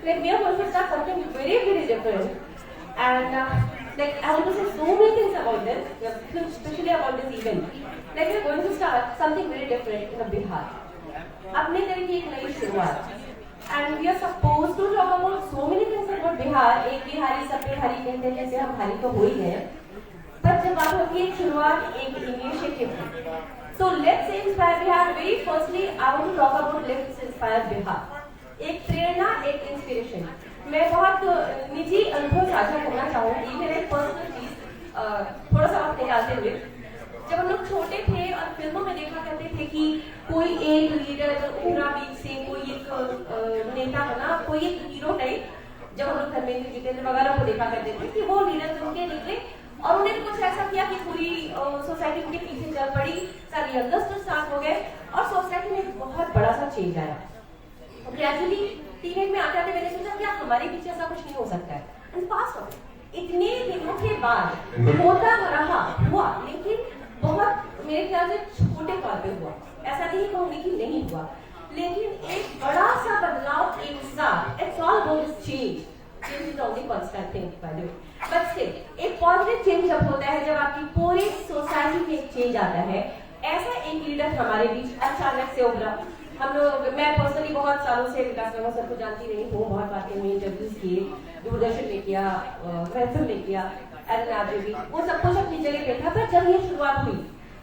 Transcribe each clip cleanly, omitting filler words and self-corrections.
like we are going to start something very, very different. And like I want to say so many things about this, especially about this event. Like we are going to start something very different in Bihar. अपने तरह की एक नई शुरुआत. And we are supposed to talk about so many things about Bihar. एक बिहारी सब बिहारी कहते हैं, जैसे हम बिहारी तो हो ही गए. पर जब बात होती है शुरुआत एक इनिशिएटिव की. So let's inspire Bihar. Very firstly, I want to talk about let's inspire Bihar. एक प्रेरणा, एक इंस्पिरेशन. मैं बहुत निजी अनुभव साझा करना चाहूँगी. मेरा एक पर्सनल चीज थोड़ा सा वक्त निकालते हुए, जब हम लोग छोटे थे और फिल्मों में देखा करते थे कि कोई एक लीडर उभरा बीच से, कोई एक नेता बना, कोई एक हीरो टाइप, जब हम लोग धर्मेंद्र जितेंद्र वगैरह को देखा करते थे कि वो लीडर उनके निकले और उन्होंने कुछ ऐसा किया कि पूरी सोसाइटी उनके पीछे चल पड़ी, सारे यंगस्टर्स स्टार्ट हो गए और सोसाइटी में बहुत बड़ा सा चेंज आया. ग्रेजुअली टीनेज में आते आते मैंने सोचा क्या हमारे पीछे ऐसा कुछ नहीं हो सकता है. एंड पास हो इतने दिनों के बाद होता रहा हुआ, लेकिन बहुत मेरे ख्याल से छोटे तौर पे हुआ. ऐसा नहीं कहूंगी कि नहीं हुआ, लेकिन एक बड़ा सा बदलाव एक साथ. It's all about change. Change is only constant thing by the way, but still एक पॉजिटिव चेंज जब होता है, जब आपकी पूरी सोसाइटी में एक चेंज आता है. ऐसा एक लीडर हमारे बीच अचानक से उभरा. हम लोग, मैं पर्सनली बहुत सालों से विकास वर्मा सर को जानती रही हूँ. बहुत बातें हुई, इंटरव्यूज किए, दूरदर्शन में किया, महफिल में किया, भी वो सब कुछ अपनी जगह पे था. पर जब ये शुरुआत हुई,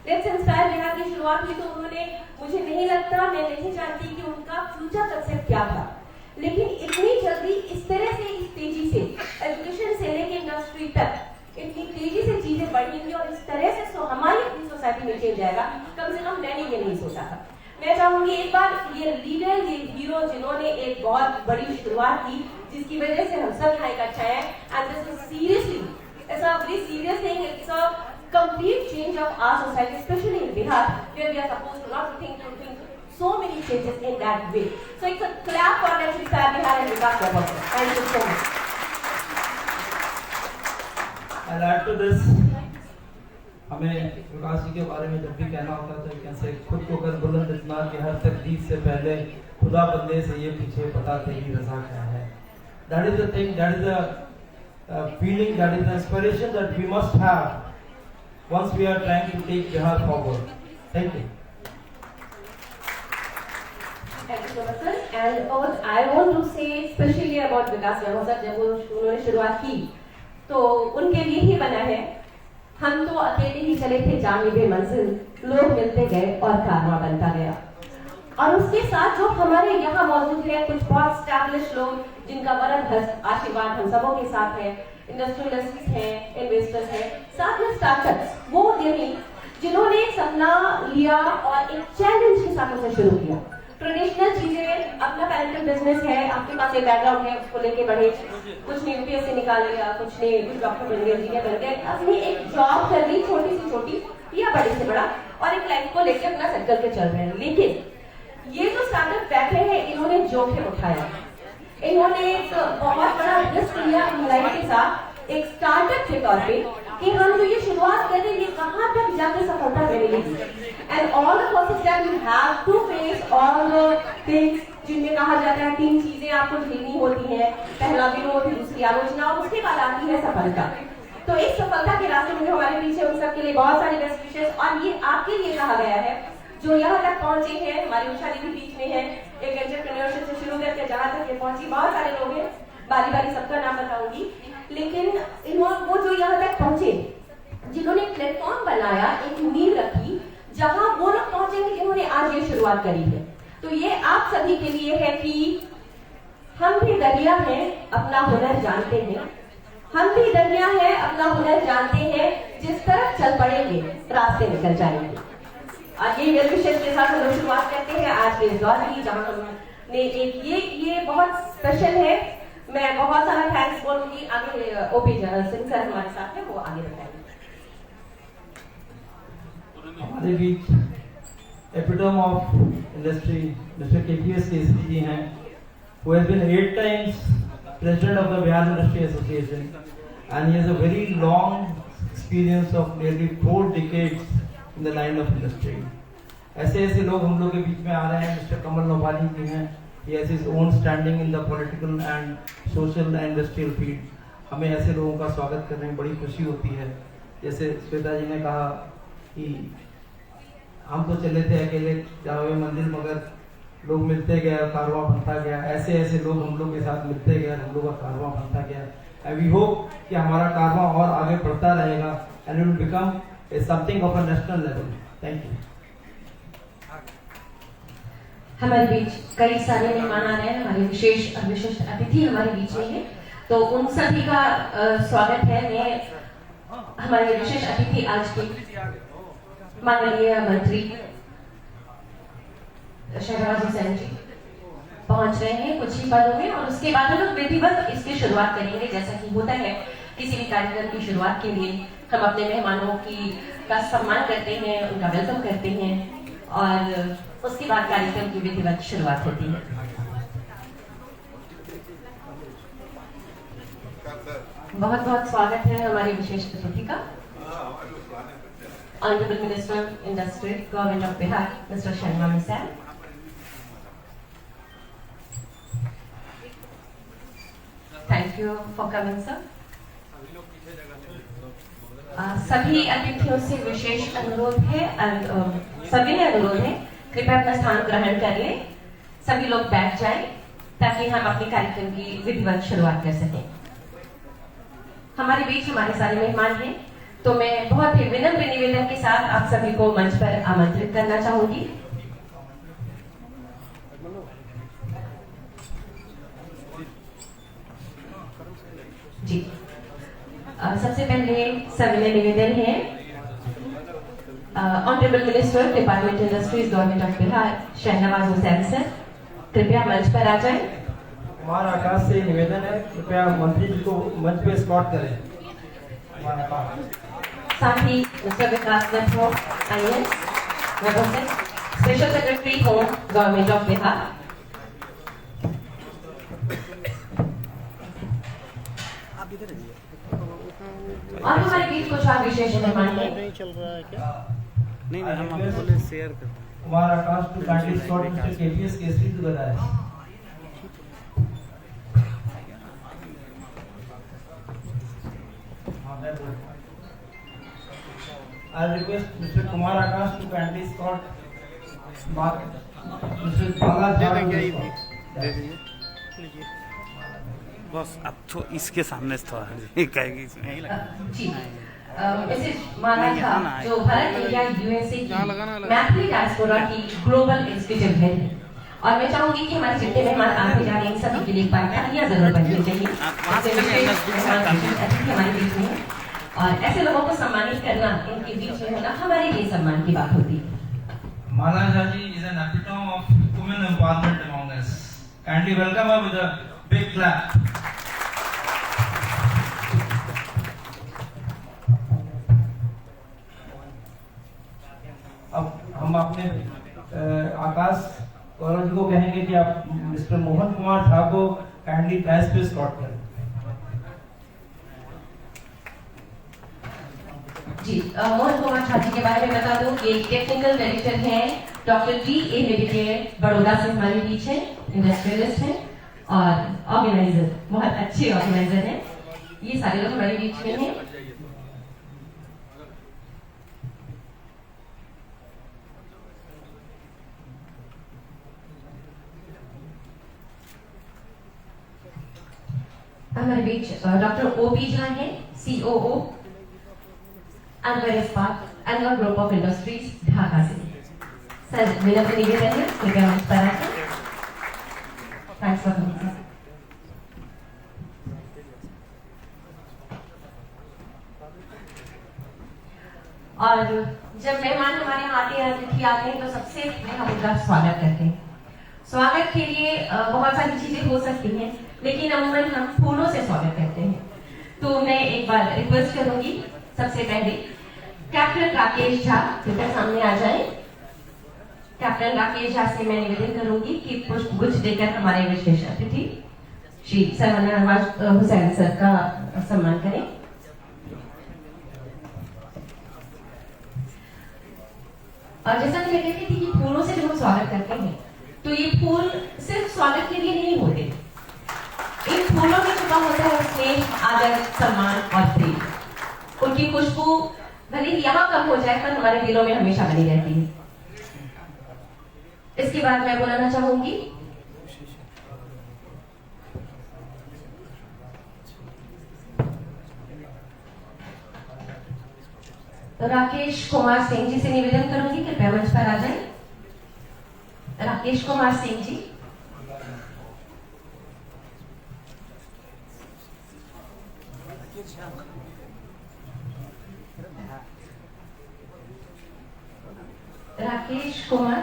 लेट्स इंस्पायर बिहार की शुरुआत हुई, तो उन्होंने, मुझे नहीं लगता, मैं नहीं जानती कि उनका फ्यूचर कंसेप्ट क्या था, लेकिन इतनी जल्दी इस तरह से, इस तेजी से एजुकेशन से लेके इंडस्ट्री तक इतनी तेजी से चीजें बढ़ेंगी और इस तरह से हमारी अपनी सोसाइटी में चेंज आएगा, कम से कम मैंने ये नहीं सोचा था. मैं चाहूंगी एक बार ये लीडर, ये हीरो जिन्होंने एक बहुत बड़ी शुरुआत की, जिसकी वजह से हम सब यहाँ इकट्ठा हैं. And this is seriously, it's a very serious thing. It's a complete change of our society, especially in Bihar, where we are supposed to not think so many changes in that way. So it's a clap for Let's Inspire Bihar and Vikas Verma. Thank you so much. I'll add to this. हमें विकास जी के बारे में जब भी कहना होता है तो कैसे खुद को कर बुलंद इतना कि हर तकदीर से पहले खुदा बंदे से ये पीछे पता तेरी रजा क्या है. That is the thing, that is the feeling, that is the inspiration that we must have once we are trying to take Bihar forward. Thank you. Thank you so much, sir. And what I want to say especially about Vikas Verma sir, जब उन्होंने शुरुआत की तो उनके लिए ही बना है. हम तो अकेले ही चले थे जाने बेमंजिल, लोग मिलते गए और कारवां बनता गया. और उसके साथ जो हमारे यहाँ मौजूद है कुछ बहुत स्टैब्लिश लोग, जिनका वरद हस्त आशीर्वाद हम सबों के साथ है, इंडस्ट्रियलिस्ट हैं, इन्वेस्टर्स हैं, साथ में स्टार्टअप्स, वो यही जिन्होंने एक सपना लिया और एक चैलेंज के साथ उसे शुरू किया. ट्रेडिशनल चीजें, अपना पैरेंटल बिजनेस है, आपके पास एक बैकग्राउंड है, उसको लेके बढ़े. कुछ ने यूपीएससी निकाल लिया, कुछ ने कुछ डॉक्टर बन गए, इंजीनियर बन गए, अपनी एक जॉब कर ली, छोटी से छोटी या बड़ी से बड़ा, और एक लाइफ को लेके अपना सर्कल के चल रहे हैं. लेकिन ये जो स्टार्टअप बैठे हैं, इन्होंने जोखिम उठाया, इन्होंने एक बहुत बड़ा रिस्क लिया अपनी लाइफ के साथ एक स्टार्टअप के तौर पे कि हम जो ये शुरुआत कर रहे हैं, ये कहाँ तक जाकर सफलता मिलेगी. And all the process that you have to face, all the things जिनमें कहा जाता है 3 चीजें आपको झेलनी होती हैं. पहला विरोध, दूसरी आलोचना और उसके बाद आती है सफलता. तो इस सफलता के रास्ते में हमारे पीछे उन सबके लिए बहुत सारे बेस्ट विशेष, और ये आपके लिए कहा गया है जो यहाँ तक पहुंचे हैं. हमारी उषा दीदी बीच में है, एक एंटरप्रेन्योरशिप से शुरू करके जहाँ तक ये पहुंची, बहुत सारे लोग हैं, बारी बारी सबका नाम बताऊंगी. लेकिन वो जो यहाँ तक पहुंचे, जिन्होंने प्लेटफॉर्म बनाया, एक नींव रखी, जहां वो लोग पहुंचेंगे जिन्होंने आज ये शुरुआत करी है. तो ये आप सभी के लिए है कि हम भी दरिया हैं, अपना हुनर जानते हैं. हम भी दरिया हैं, अपना हुनर जानते हैं, जिस तरफ चल पड़ेंगे रास्ते निकल जाएंगे. और ये वेलविशेस के साथ हम लोग शुरुआत करते हैं आज के इस दौर की, जहाँ हमने एक ये बहुत स्पेशल है. मैं बहुत सारा थैंक्स बोलूंगी. आगे ओपी सिंह सर हमारे साथ है, वो आगे बताएंगे. हमारे बीच epitome of industry mister KPS Kesari ji हैं, who has been 8 times president of the Bihar Industry Association, and he has a very long experience of nearly 4 decades in the line of industry. ऐसे लोग हम लोग के बीच में आ रहे हैं. मिस्टर कमल नोपाली जी हैं, he has his own standing in the political and social and industrial field. हमें ऐसे लोगों का स्वागत करने में बड़ी खुशी होती है। जैसे श्वेता जी ने कहा कि हम तो चले थे अकेले जावे मंदिर, मगर लोग मिलते गए, कारवां बनता गया। ऐसे ऐसे लोग हम लोग के साथ मिलते गए, हम लोग का कारवां बनता गया। एंड वी होप कि हमारा कारवां और आगे बढ़ता रहेगा and it will become a something of a national level. Thank you. हमारे बीच कई सारे मेहमान आ रहे हैं, हमारे विशिष्ट अतिथि हमारे बीच में है, तो उन सभी का स्वागत है। मैं हमारे विशिष्ट अतिथि आज के माननीय मंत्री शहनाज हुसैन जी पहुंच रहे हैं कुछ ही पलों में, और उसके बाद हम लोग विधिवत इसकी शुरुआत करेंगे। जैसा कि होता है किसी भी कार्यक्रम की शुरुआत के लिए हम अपने मेहमानों का सम्मान करते हैं, उनका वेलकम करते हैं, और उसके बाद कार्यक्रम की विधिवत शुरुआत होती है। बहुत बहुत स्वागत है हमारे विशेष अतिथि का, Honorable Minister Industry, Government of Bihar, Mr. Sharma Misal. Thank you for coming, sir. सभी अतिथियों से विशेष अनुरोध है, सभी ने अनुरोध है, कृपया अपना स्थान ग्रहण कर लें। सभी लोग बैठ जाएं ताकि हम अपने कार्यक्रम की विधिवत शुरुआत कर सकें। हमारे बीच हमारे सारे मेहमान हैं, तो मैं बहुत ही विनम्र निवेदन के साथ आप सभी को मंच पर आमंत्रित करना चाहूंगी। जी, सबसे पहले सविनय निवेदन है। Honourable minister department industries, government of Bihar, Shahnawaz Hussain sir, कृपया मंच पर आ जाएं। कुमार आकाश से निवेदन है, कृपया मंत्री जी को मंच पे स्पॉट करें। साथ ही mister Vikas Rathore IAS, special secretary home, government of Bihar. और हमारे बीच कुछ और विशेष मेहमान हैं। नहीं चल रहा है क्या? नहीं हम आपको बोले शेयर कर। Kumar Aakash to kindly spot mister KPS Kesari to the dais. I request Mr. Kumar Akash to kindly escort Mr. Bala they Jha देंगे, to दे escort. दीजिए बस। अब तो इसके सामने से थोड़ा कहेगी इसमें ही लगा। जी, मिसेज माला झा जो भारत, इंडिया, USA की मैथिली डायस्पोरा की ग्लोबल एग्जीक्यूटिव हेड है, और मैं चाहूंगी कि हमारे जितने मेहमान आते जा रहे हैं सभी के लिए एक बार तालियां जरूर बजनी चाहिए। अतिथि हमारे बीच में है, और ऐसे लोगों को सम्मानित करना, इनके बीच में होना हमारे लिए सम्मान की बात होती है। Mala Jha ji is an epitome of women empowerment among us. Kindly welcome her with a big clap. अब हम अपने आकाश गौरव जी को कहेंगे कि आप मिस्टर मोहन कुमार झा को काइंडली डैश पे स्कॉट करें। जी, मोहन कुमार झा जी के बारे में बता दूं कि टेक्निकल डायरेक्टर हैं, डॉक्टर DA मेडिकेयर, बड़ौदा से हमारे बीच है, इंडस्ट्रियलिस्ट हैं और ऑर्गेनाइजर, बहुत अच्छे ऑर्गेनाइजर हैं। ये सारे लोग हमारे बीच में हैं। हमारे बीच डॉक्टर OP झा हैं, COO, अनवर इस्पात, Anwar group of industries, Dhaka से। सर, विनम्र निवेदन है, कृपया मंच पर आएं। Thanks for coming. और जब मेहमान हमारे यहाँ आते हैं, अतिथि आते हैं, तो सबसे पहले हम उनका स्वागत करते हैं। स्वागत के लिए बहुत सारी चीजें हो सकती हैं, लेकिन अमूमन हम फूलों से स्वागत करते हैं। तो मैं एक बार रिक्वेस्ट करूंगी, सबसे पहले कैप्टन राकेश झा कृपया सामने आ जाएं। कैप्टन राकेश झा से मैं निवेदन करूंगी कि पुष्प गुच्छ देकर हमारे विशेष अतिथि श्री शहनवाज हुसैन सर का सम्मान करें। और जैसा कि मैं कहती थी कि फूलों से जब हम स्वागत करते हैं, तो ये फूल सिर्फ स्वागत के लिए नहीं होते। इन फूलों में छुपा होता है स्नेह, आदर, सम्मान और प्रेम। उनकी खुशबू भले ही यहाँ कम हो जाए पर हमारे दिलों में हमेशा बनी रहती है। इसके बाद मैं बुलाना चाहूंगी राकेश कुमार सिंह जी से निवेदन करूंगी कि कृपया मंच पर आ जाएं। Rakesh Kumar Singh ji. Rakesh Kumar,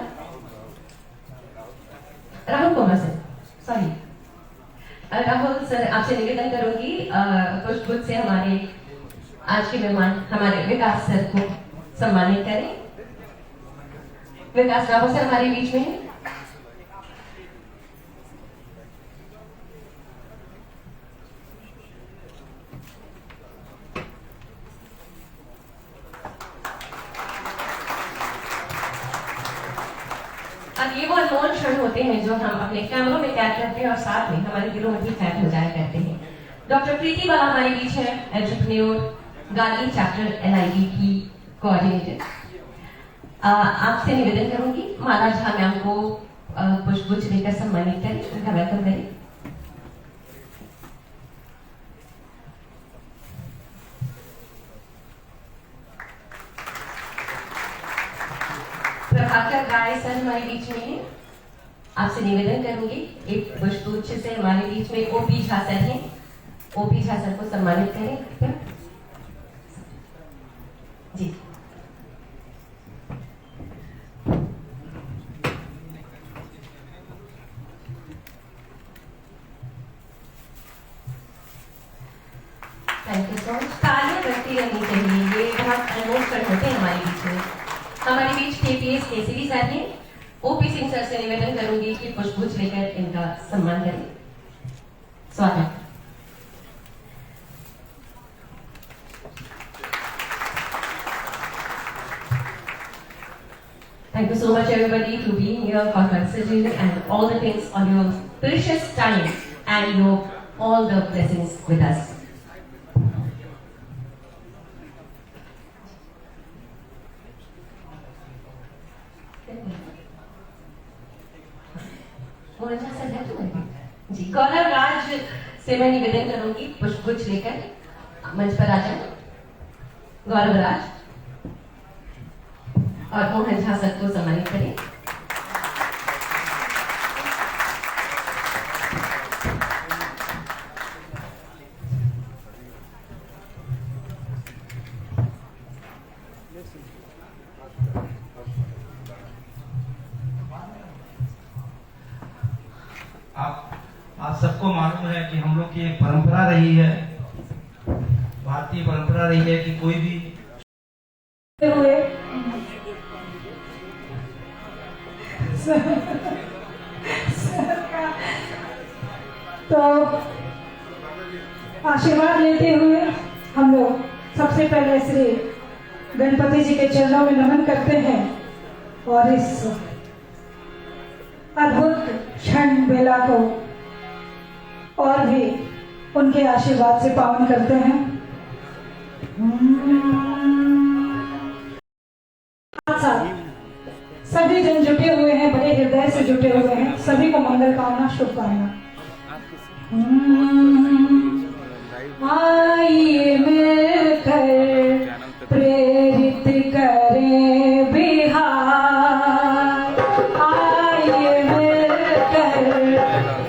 Rahul Kumar sir, sorry Rahul sir, आपसे निवेदन करूंगी पुष्पगुच्छ से हमारे आज के मेहमान हमारे विकास सर को सम्मानित करें। विकास राहुल सर हमारे बीच में है। अब ये वो अनमोल क्षण होते हैं जो हम अपने कैमरों में कैद करते हैं और साथ में हमारे दिलों में भी कैद हो जाया करते हैं। डॉक्टर प्रीति वाला हमारे बीच है, एंटरप्रेन्योर, गाली चैप्टर NIV की कोऑर्डिनेटर। आपसे निवेदन करूंगी माला झा मैम को पुष्पगुच्छ देकर सम्मानित करें, उनका वेलकम करें। प्रभाकर राय सर हमारे बीच में है। आपसे निवेदन करूंगी एक पुष्पगुच्छ से हमारे बीच में OP झा सर हैं, OP झा सर को सम्मानित करें जी। Thank you so much. तालियां बजती रहनी चाहिए, ये बहुत अनमोल क्षण होते हैं हमारे बीच में। हमारे बीच KPS केसरी सर हैं। OP सिंह सर से निवेदन करूंगी कि पुष्पगुच्छ लेकर इनका सम्मान करें। स्वागत। Thank you so much everybody to being here for considering and all the things on your precious time and your all the blessings with us. जी, गौरव राज से मैं निवेदन करूंगी पुष्पगुच्छ लेकर मंच पर आ जाए। गौरव राज और मोहन झा सर को सम्मानित करें। आप सबको मालूम है कि हम लोग की एक परंपरा रही है, भारतीय परंपरा रही है कि कोई भी हुए तो आशीर्वाद लेते हुए हम लोग सबसे पहले श्री गणपति जी के चरणों में नमन करते हैं और इस अद्भुत क्षण बेला को और भी उनके आशीर्वाद से पावन करते हैं। सभी जन जुटे हुए हैं, बड़े हृदय से जुटे हुए हैं। सभी को मंगल कामना, शुभकामना। आइए मिलकर प्रेरित करें बिहार, आइए मिलकर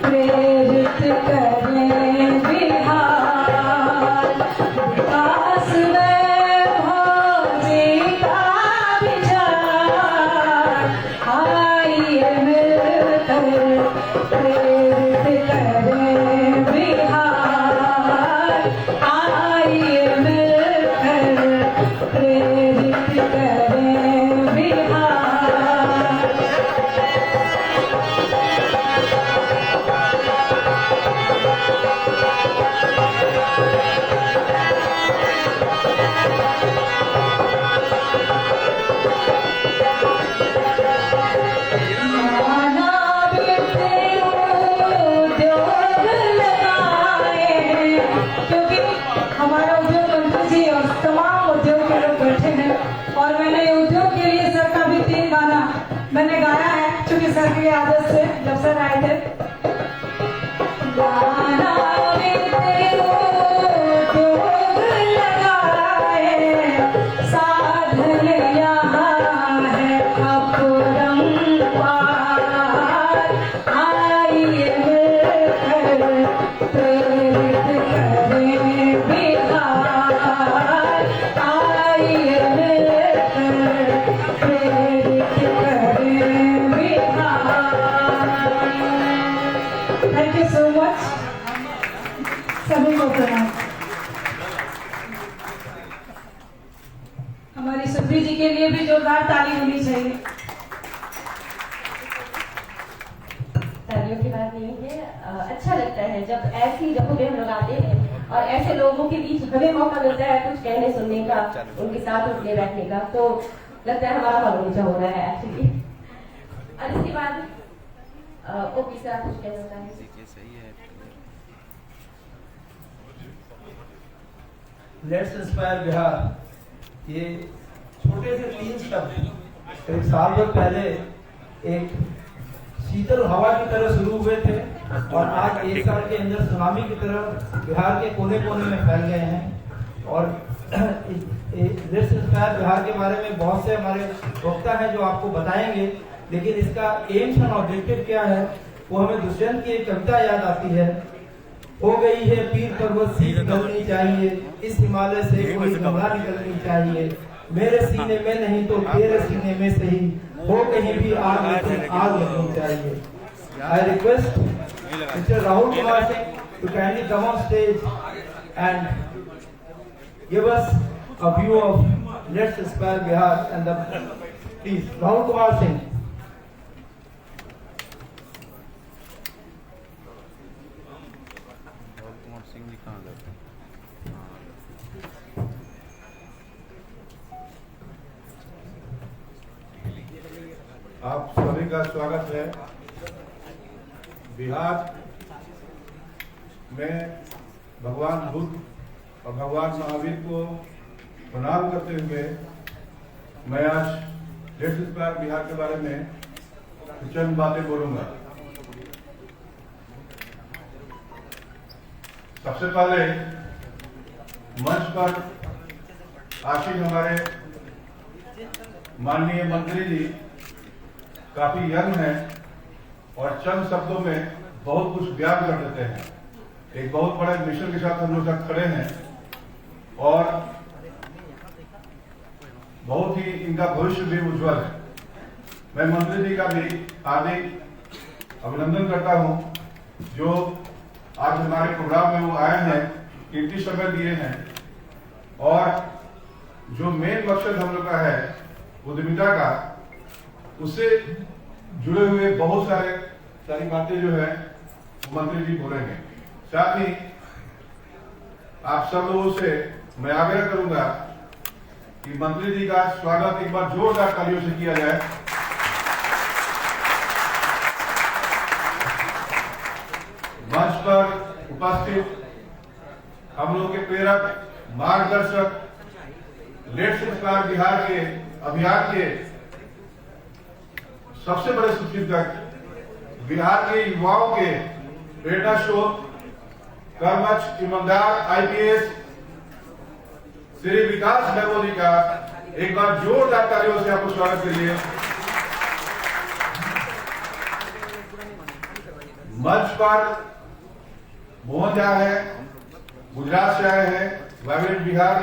प्रेरित करें बिहार। विकास वैभव का विचार, आइए मिलकर प्रेरित करें बिहार, आइए मिलकर प्रेरित करें बिहार। आना बिरते चुकी सर की आदत से जब सर आए थे। साधन यहाँ है अपरंपार, आइए मिलकर प्रेरित करें बिहार, आइए मिलकर प्रेरित करें Bihar. Thank you so much, सभी को प्रणाम। हमारी सुप्री जी के लिए भी जोरदार ताली होनी चाहिए। तालियों की बात नहीं है, अच्छा लगता है जब ऐसी जगहों पे हम लोग आते हैं और ऐसे लोगों के बीच हमें मौका मिलता है कुछ कहने सुनने का, उनके साथ उठने बैठने का, तो लगता है हमारा हॉल ऊंचा हो रहा है एक्चुअली। और इसके बाद ओपी से आप कुछ कहना चाहेंगे? लेट्स इंस्पायर बिहार, ये छोटे से 3 शब्द एक साल भर पहले एक शीतल हवा की तरह शुरू हुए थे और आज 1 साल के अंदर सुनामी की तरह बिहार के कोने कोने में फैल गए हैं। और लेट्स इंस्पायर बिहार के बारे में बहुत से हमारे वक्ता हैं जो आपको बताएंगे, लेकिन इसका एम्स एंड ऑब्जेक्टिव क्या है वो हमें दुष्यंत की एक कविता याद आती है। हो गई है पीर पर्वत सी निकलनी चाहिए, इस हिमालय से कोई गंगा निकलनी चाहिए, मेरे सीने में नहीं तो तेरे सीने में सही, हो कहीं भी आग लेकिन आग लगनी चाहिए। I request mister Rahul Kumar Singh to kindly come on stage and give us a view of let's inspire Bihar and the please Rahul Kumar Singh. आप सभी का स्वागत है। बिहार में भगवान बुद्ध और भगवान महावीर को प्रणाम करते हुए मैं आज लेट्स इंस्पायर बिहार के बारे में चंद बातें बोलूंगा। सबसे पहले मंच पर आशीन हमारे माननीय मंत्री जी काफी यंग हैं और चंद शब्दों में बहुत कुछ बयान कर देते हैं। एक बहुत बड़े मिशन के साथ हम लोग साथ खड़े हैं और बहुत ही इनका भविष्य भी उज्जवल है। मैं मंत्री जी का भी हार्दिक अभिनंदन करता हूं जो आज हमारे प्रोग्राम में वो आए हैं, कीमती समय दिए हैं और जो मेन मकसद हम लोग का है उद्यमिता का, उससे जुड़े हुए बहुत सारी बातें जो है मंत्री जी बोलेंगे। साथ ही आप सब लोगों से मैं आग्रह करूंगा कि मंत्री जी का स्वागत एक बार जोरदार तालियों से किया जाए। मंच पर उपस्थित हम लोग के प्रेरक मार्गदर्शक लेट्स इंस्पायर बिहार के अभियान के सबसे बड़े शुभचिंतक, बिहार के युवाओं के प्रेरणा स्रोत, कर्मठ ईमानदार IPS श्री विकास बैगो जी का एक बार जोरदार तालियों से आपको स्वागत करिए। मंच पर मोहन झा है, गुजरात से आए हैं, वाइब्रेंट बिहार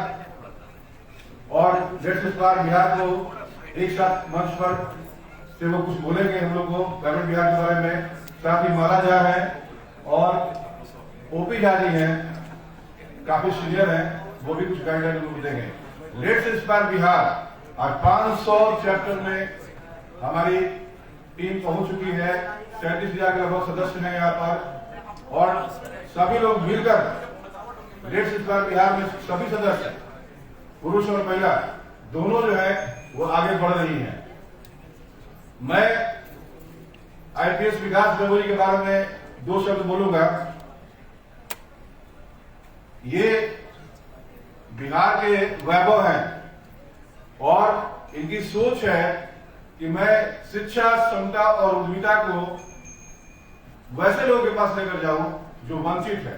और लेट्स इंस्पायर बिहार को एक साथ मंच पर से वो कुछ बोलेंगे हम लोग को वाइब्रेंट बिहार के बारे में। साथ ही माला झा है और ओपी झा जी हैं, काफी सीनियर हैं, वो भी कुछ गाइडलाइन देंगे। लेट्स इंस्पायर बिहार आज 500 चैप्टर में हमारी टीम पहुंच चुकी है। 37,000 के लगभग सदस्य हैं यहाँ पर और सभी लोग मिलकर लेट्स इंस्पायर बिहार में सभी सदस्य पुरुष और महिला दोनों जो है वो आगे बढ़ रही हैं। मैं IPS विकास बैगो के बारे में 2 शब्द बोलूंगा। ये बिहार के वैभव हैं और इनकी सोच है कि मैं शिक्षा, क्षमता और उद्यमिता को वैसे लोगों के पास लेकर जाऊं जो वंचित है।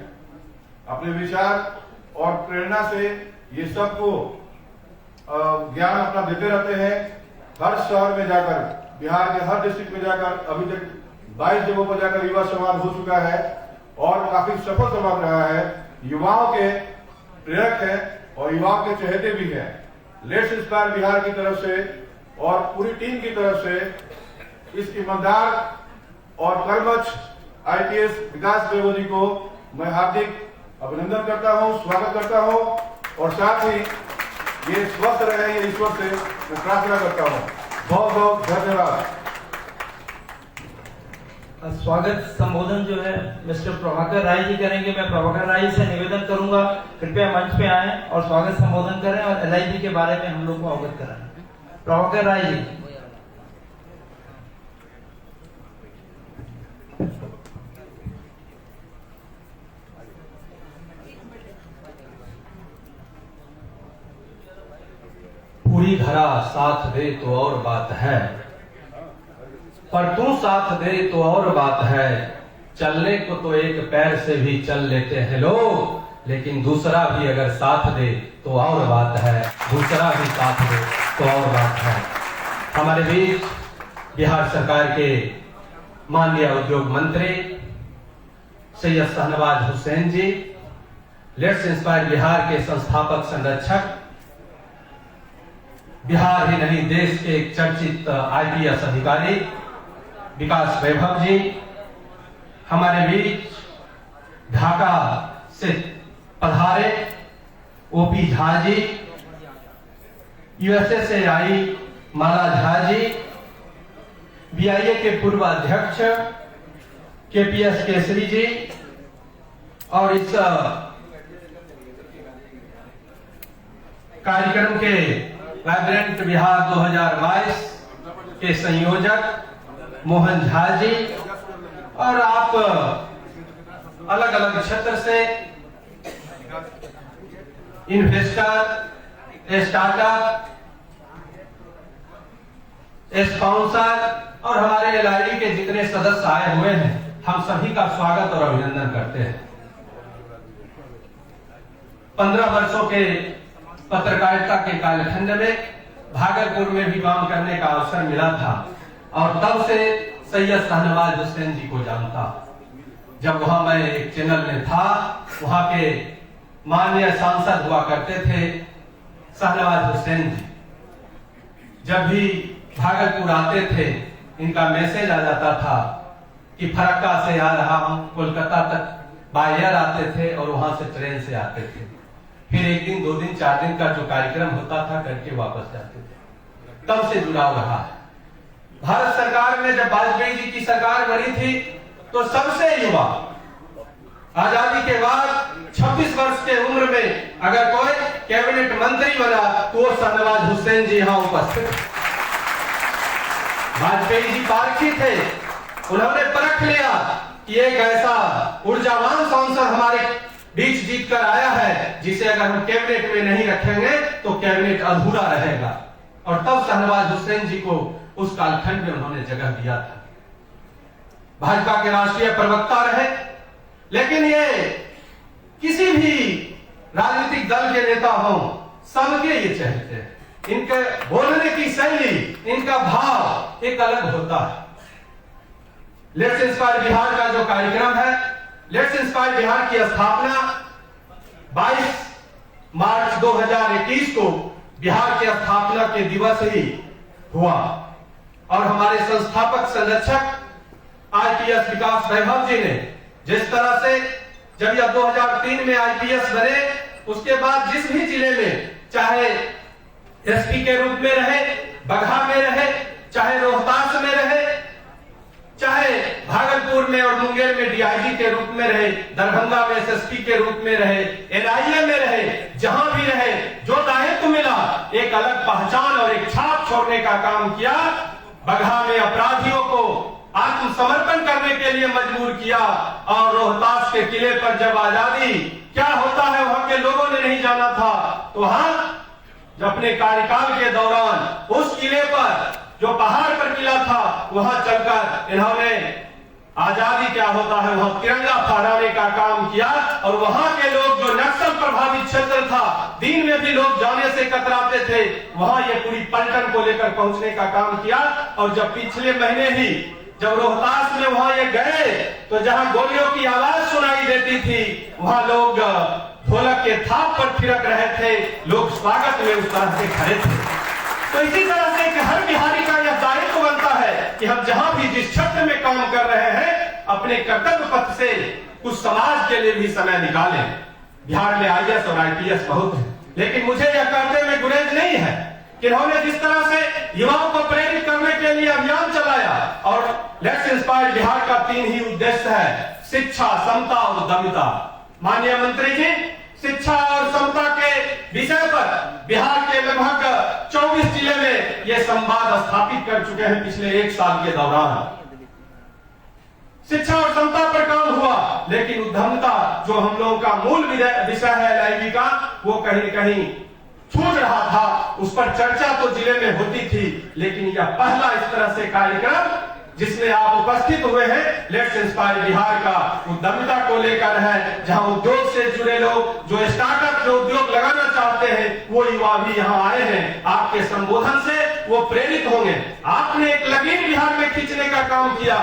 अपने विचार और प्रेरणा से ये सबको ज्ञान अपना देते रहते हैं। हर शहर में जाकर, बिहार के हर डिस्ट्रिक्ट में जाकर अभी तक 22 जगहों पर जाकर युवा संवाद हो चुका है और काफी सफल संवाद रहा है। युवाओं के प्रेरक है और युवाओं के चहेते भी हैं। लेट्स इंस्पायर बिहार की तरफ से और पूरी टीम की तरफ से इस ईमानदार और कर्मठ IPS विकास बेबो जी को मैं हार्दिक अभिनंदन करता हूं, स्वागत करता हूं और साथ ही ये स्वस्थ रहे, ये ईश्वर से मैं प्रार्थना करता हूं। बहुत बहुत धन्यवाद। स्वागत संबोधन जो है मिस्टर प्रभाकर राय जी करेंगे। मैं प्रभाकर राय से निवेदन करूंगा कृपया मंच पे आएं और स्वागत संबोधन करें और LIG के बारे में हम लोग को अवगत कराएं। प्रभाकर राय जी। पूरी धरा साथ दे तो और बात है, पर तू साथ दे तो और बात है। चलने को तो एक पैर से भी चल लेते हैं लोग, लेकिन दूसरा भी अगर साथ दे तो और बात है, दूसरा भी साथ दे तो और बात है। हमारे बीच बिहार सरकार के माननीय उद्योग मंत्री सैयद शाहनवाज हुसैन जी, लेट्स इंस्पायर बिहार के संस्थापक संरक्षक, बिहार ही नहीं देश के एक चर्चित IPS अधिकारी विकास वैभव जी, हमारे बीच ढाका से पधारे OP झा जी, USA से आई माला झा जी, BIA के पूर्व अध्यक्ष KPS केसरी जी और इस कार्यक्रम के वाइब्रेंट बिहार 2022 के संयोजक मोहन झा जी और आप अलग अलग क्षेत्र से इन्वेस्टर, स्टार्टअप, स्पॉन्सर और हमारे LIG के जितने सदस्य आए हुए हैं, हम सभी का स्वागत और अभिनंदन करते हैं। 15 वर्षों के पत्रकारिता के कालखंड में भागलपुर में भी काम करने का अवसर मिला था और तब से सैयद शाहनवाज हुसैन जी को जानता। जब वहां मैं एक चैनल में था, वहां के माननीय सांसद हुआ करते थे शाहनवाज हुसैन जी। जब भी भागलपुर आते थे, इनका मैसेज आ जाता था कि फरक्का से आ रहा हूं, कोलकाता तक बाय एयर आते थे और वहां से ट्रेन से आते थे। फिर 1 दिन 2 दिन 4 दिन का जो कार्यक्रम होता था करके वापस जाते थे। तब से जुड़ाव रहा है। भारत सरकार में जब वाजपेयी जी की सरकार बनी थी तो सबसे युवा आजादी के बाद 26 वर्ष के उम्र में अगर कोई कैबिनेट मंत्री बना तो वो शाहनवाज हुसैन जी यहाँ उपस्थित। वाजपेयी जी पारखी थे, उन्होंने परख लिया कि एक ऐसा ऊर्जावान सांसद हमारे बीच जीत कर आया है जिसे अगर हम कैबिनेट में नहीं रखेंगे तो कैबिनेट अधूरा रहेगा। और तब शाहनवाज हुसैन जी को उस कालखंड में उन्होंने जगह दिया था। भाजपा के राष्ट्रीय प्रवक्ता रहे, लेकिन ये किसी भी राजनीतिक दल के नेता हो, सबके ये चाहते हैं। इनके बोलने की शैली, इनका भाव एक अलग होता है। लेट्स इंस्पायर बिहार का जो कार्यक्रम है, लेट्स इंस्पायर बिहार की स्थापना 22 मार्च 2021 को बिहार के स्थापना के दिवस ही हुआ और हमारे संस्थापक संरक्षक IPS विकास वैभव जी ने जिस तरह से जब यह 2003 में IPS बने, उसके बाद जिस भी जिले में चाहे SP के रूप में रहे, बगहा में रहे, चाहे रोहतास में रहे, चाहे भागलपुर में और मुंगेर में DIG के रूप में रहे, दरभंगा में SSP के रूप में रहे, NIA में रहे, जहां भी रहे, जो दायित्व मिला एक अलग पहचान और एक छाप छोड़ने का काम किया। बगहा में अपराधियों को आत्मसमर्पण करने के लिए मजबूर किया और रोहतास के किले पर जब आजादी क्या होता है वहां के लोगों ने नहीं जाना था, तो वहां अपने कार्यकाल के दौरान उस किले पर जो पहाड़ पर किला था वहां चलकर इन्होंने आजादी क्या होता है वहां तिरंगा फहराने का काम किया। और वहां के लोग जो नक्सल प्रभावित क्षेत्र था, दिन में भी लोग जाने से कतराते थे, वहां ये पूरी पलटन को लेकर पहुंचने का काम किया। और जब पिछले महीने ही जब रोहतास में वहां ये गए तो जहां गोलियों की आवाज सुनाई देती थी वहां लोग ढोलक के थाप पर थिरक रहे थे, लोग स्वागत में उस तरह से खड़े थे। तो इसी तरह से हर बिहारी का यह दायित्व बनता है कि हम जहां भी जिस क्षेत्र में काम कर रहे हैं अपने कर्तव्य पथ से कुछ समाज के लिए भी समय निकालें। बिहार में IAS और IPS बहुत है, लेकिन मुझे यह कहते में गुरेज नहीं है कि इन्होंने जिस तरह से युवाओं को प्रेरित करने के लिए अभियान चलाया। और लेट्स इंस्पायर बिहार का 3 ही उद्देश्य है, शिक्षा, समता और उद्यमिता। माननीय मंत्री जी, शिक्षा और समता के विषय पर बिहार के लगभग 24 जिले में ये संवाद स्थापित कर चुके हैं पिछले 1 साल के दौरान। शिक्षा और समता पर काम हुआ, लेकिन उद्यमिता जो हम लोगों का मूल विषय है LIV का, वो कहीं कहीं छूट रहा था। उस पर चर्चा तो जिले में होती थी, लेकिन यह पहला इस तरह से कार्यक्रम जिसमें आप उपस्थित हुए हैं लेट्स इंस्पायर बिहार का उद्यमिता को लेकर है, जहां उद्योग से जुड़े लोग जो स्टार्टअप जो उद्योग लगाना चाहते हैं वो युवा भी यहां आए हैं। आपके संबोधन से वो प्रेरित होंगे। आपने एक लकीर बिहार में खींचने का काम किया,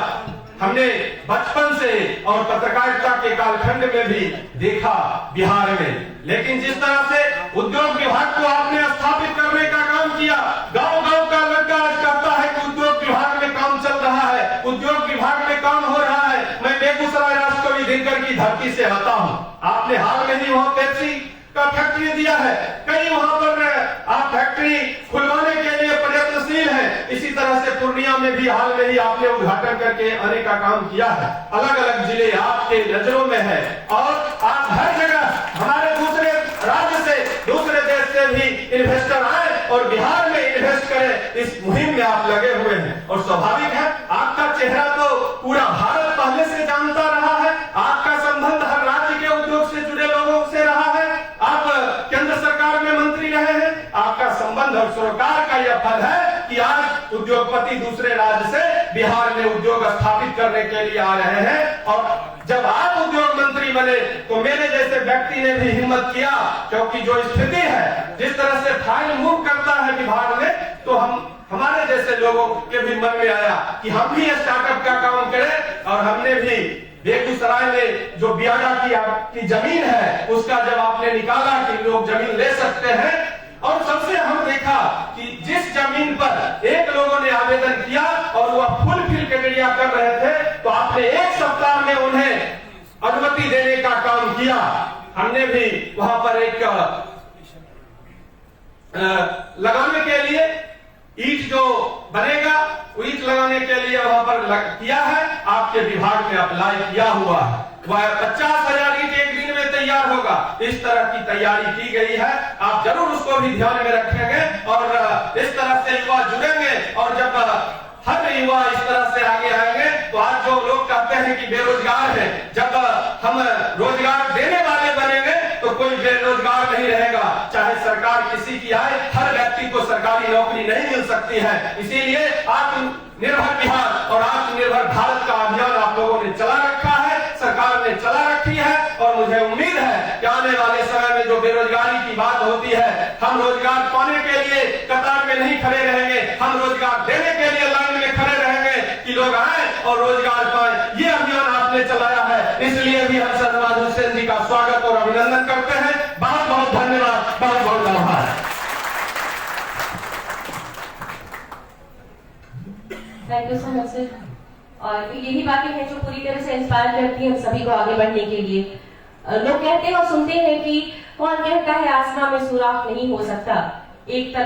हमने बचपन से और पत्रकारिता के कालखंड में भी देखा बिहार में। लेकिन जिस तरह से उद्योग विभाग को आपने स्थापित करने का काम किया, गांव-गांव का लड़का आज कहता है कि उद्योग विभाग में काम चल रहा है, उद्योग विभाग में काम हो रहा है। मैं बेगूसराय राजकवि दिनकर की धरती से आता हूं। आपने हाल में ही वहां पेप्सी का फैक्ट्री दिया है, कई वहां पर आप फैक्ट्री खुलवाने के लिए प्रयत्नशील हैं। इसी तरह से पूर्णिया में भी हाल में ही आपने उद्घाटन करके आने का काम किया है। अलग अलग जिले आपके नजरों में है और आप हर जगह हमारे दूसरे राज्य से, दूसरे देश से भी इन्वेस्टर आए और बिहार में इन्वेस्ट करें, इस मुहिम में आप लगे हुए हैं। और स्वाभाविक है, आपका चेहरा तो पूरा भारत पहले से जानता रहा है, आपका संबंध हर राज्य के उद्योग से जुड़े लोगों से रहा है, आप केंद्र सरकार में मंत्री रहे हैं, आपका संबंध और सरकार का यह फल है कि आज उद्योगपति दूसरे राज्य से बिहार में उद्योग स्थापित करने के लिए आ रहे हैं। और जब आप उद्योग मंत्री बने तो मेरे जैसे व्यक्ति ने भी हिम्मत किया, क्योंकि जो स्थिति है, जिस तरह से फाइल मूव करता है विभाग में, तो हमारे जैसे लोगों के भी मन में आया कि हम भी स्टार्टअप का काम करें। और हमने भी बेगूसराय में जो बियाडा की जमीन है उसका जब आपने निकाला कि लोग जमीन ले सकते हैं, और सबसे हम देखा कि जिस जमीन पर एक लोगों ने आवेदन किया और वह फुल फिल क्राइटेरिया कर रहे थे, तो आपने 1 सप्ताह में उन्हें अनुमति देने का काम किया। हमने भी वहां पर एक लगाने के लिए ईंट जो बनेगा, ईंट लगाने के लिए वहां पर किया है, आपके विभाग में अप्लाई किया हुआ है। वह 50,000 ईंट एक दिन में तैयार होगा, इस तरह की तैयारी की गई है। आप जरूर उसको भी ध्यान में रखेंगे और इस तरह से युवा जुड़ेंगे। और जब हर युवा इस तरह से आगे आएंगे तो आज जो लोग कहते हैं कि बेरोजगार है, जब हम रोजगार देने वाले बनेंगे तो कोई बेरोजगार नहीं रहेगा। चाहे सरकार किसी की आए, हर व्यक्ति को सरकारी नौकरी नहीं मिल सकती है। इसीलिए आत्मनिर्भर बिहार और आत्मनिर्भर भारत का अभियान आप लोगों ने चला रखा है, सरकार ने चला रखी है। और मुझे उम्मीद है कि आने वाले समय में जो बेरोजगारी की बात होती है, हम रोजगार पाने के लिए कतार में नहीं खड़े रहेंगे, हम रोजगार देने के लिए लाइन में खड़े रहेंगे कि लोग आए और रोजगार पाए। ये अभियान आपने चलाया है, इसलिए भी हम शहनवाज हुसैन जी का स्वागत और अभिनंदन करते हैं। बहुत बहुत धन्यवाद, बहुत बहुत आभार। Thank you so much sir. और यही बातें हैं जो पूरी तरह से इंस्पायर करती हैं हम सभी को आगे बढ़ने के लिए। लोग कहते हैं और सुनते हैं कि कौन कहता है आसमां में सुराख नहीं हो सकता, एक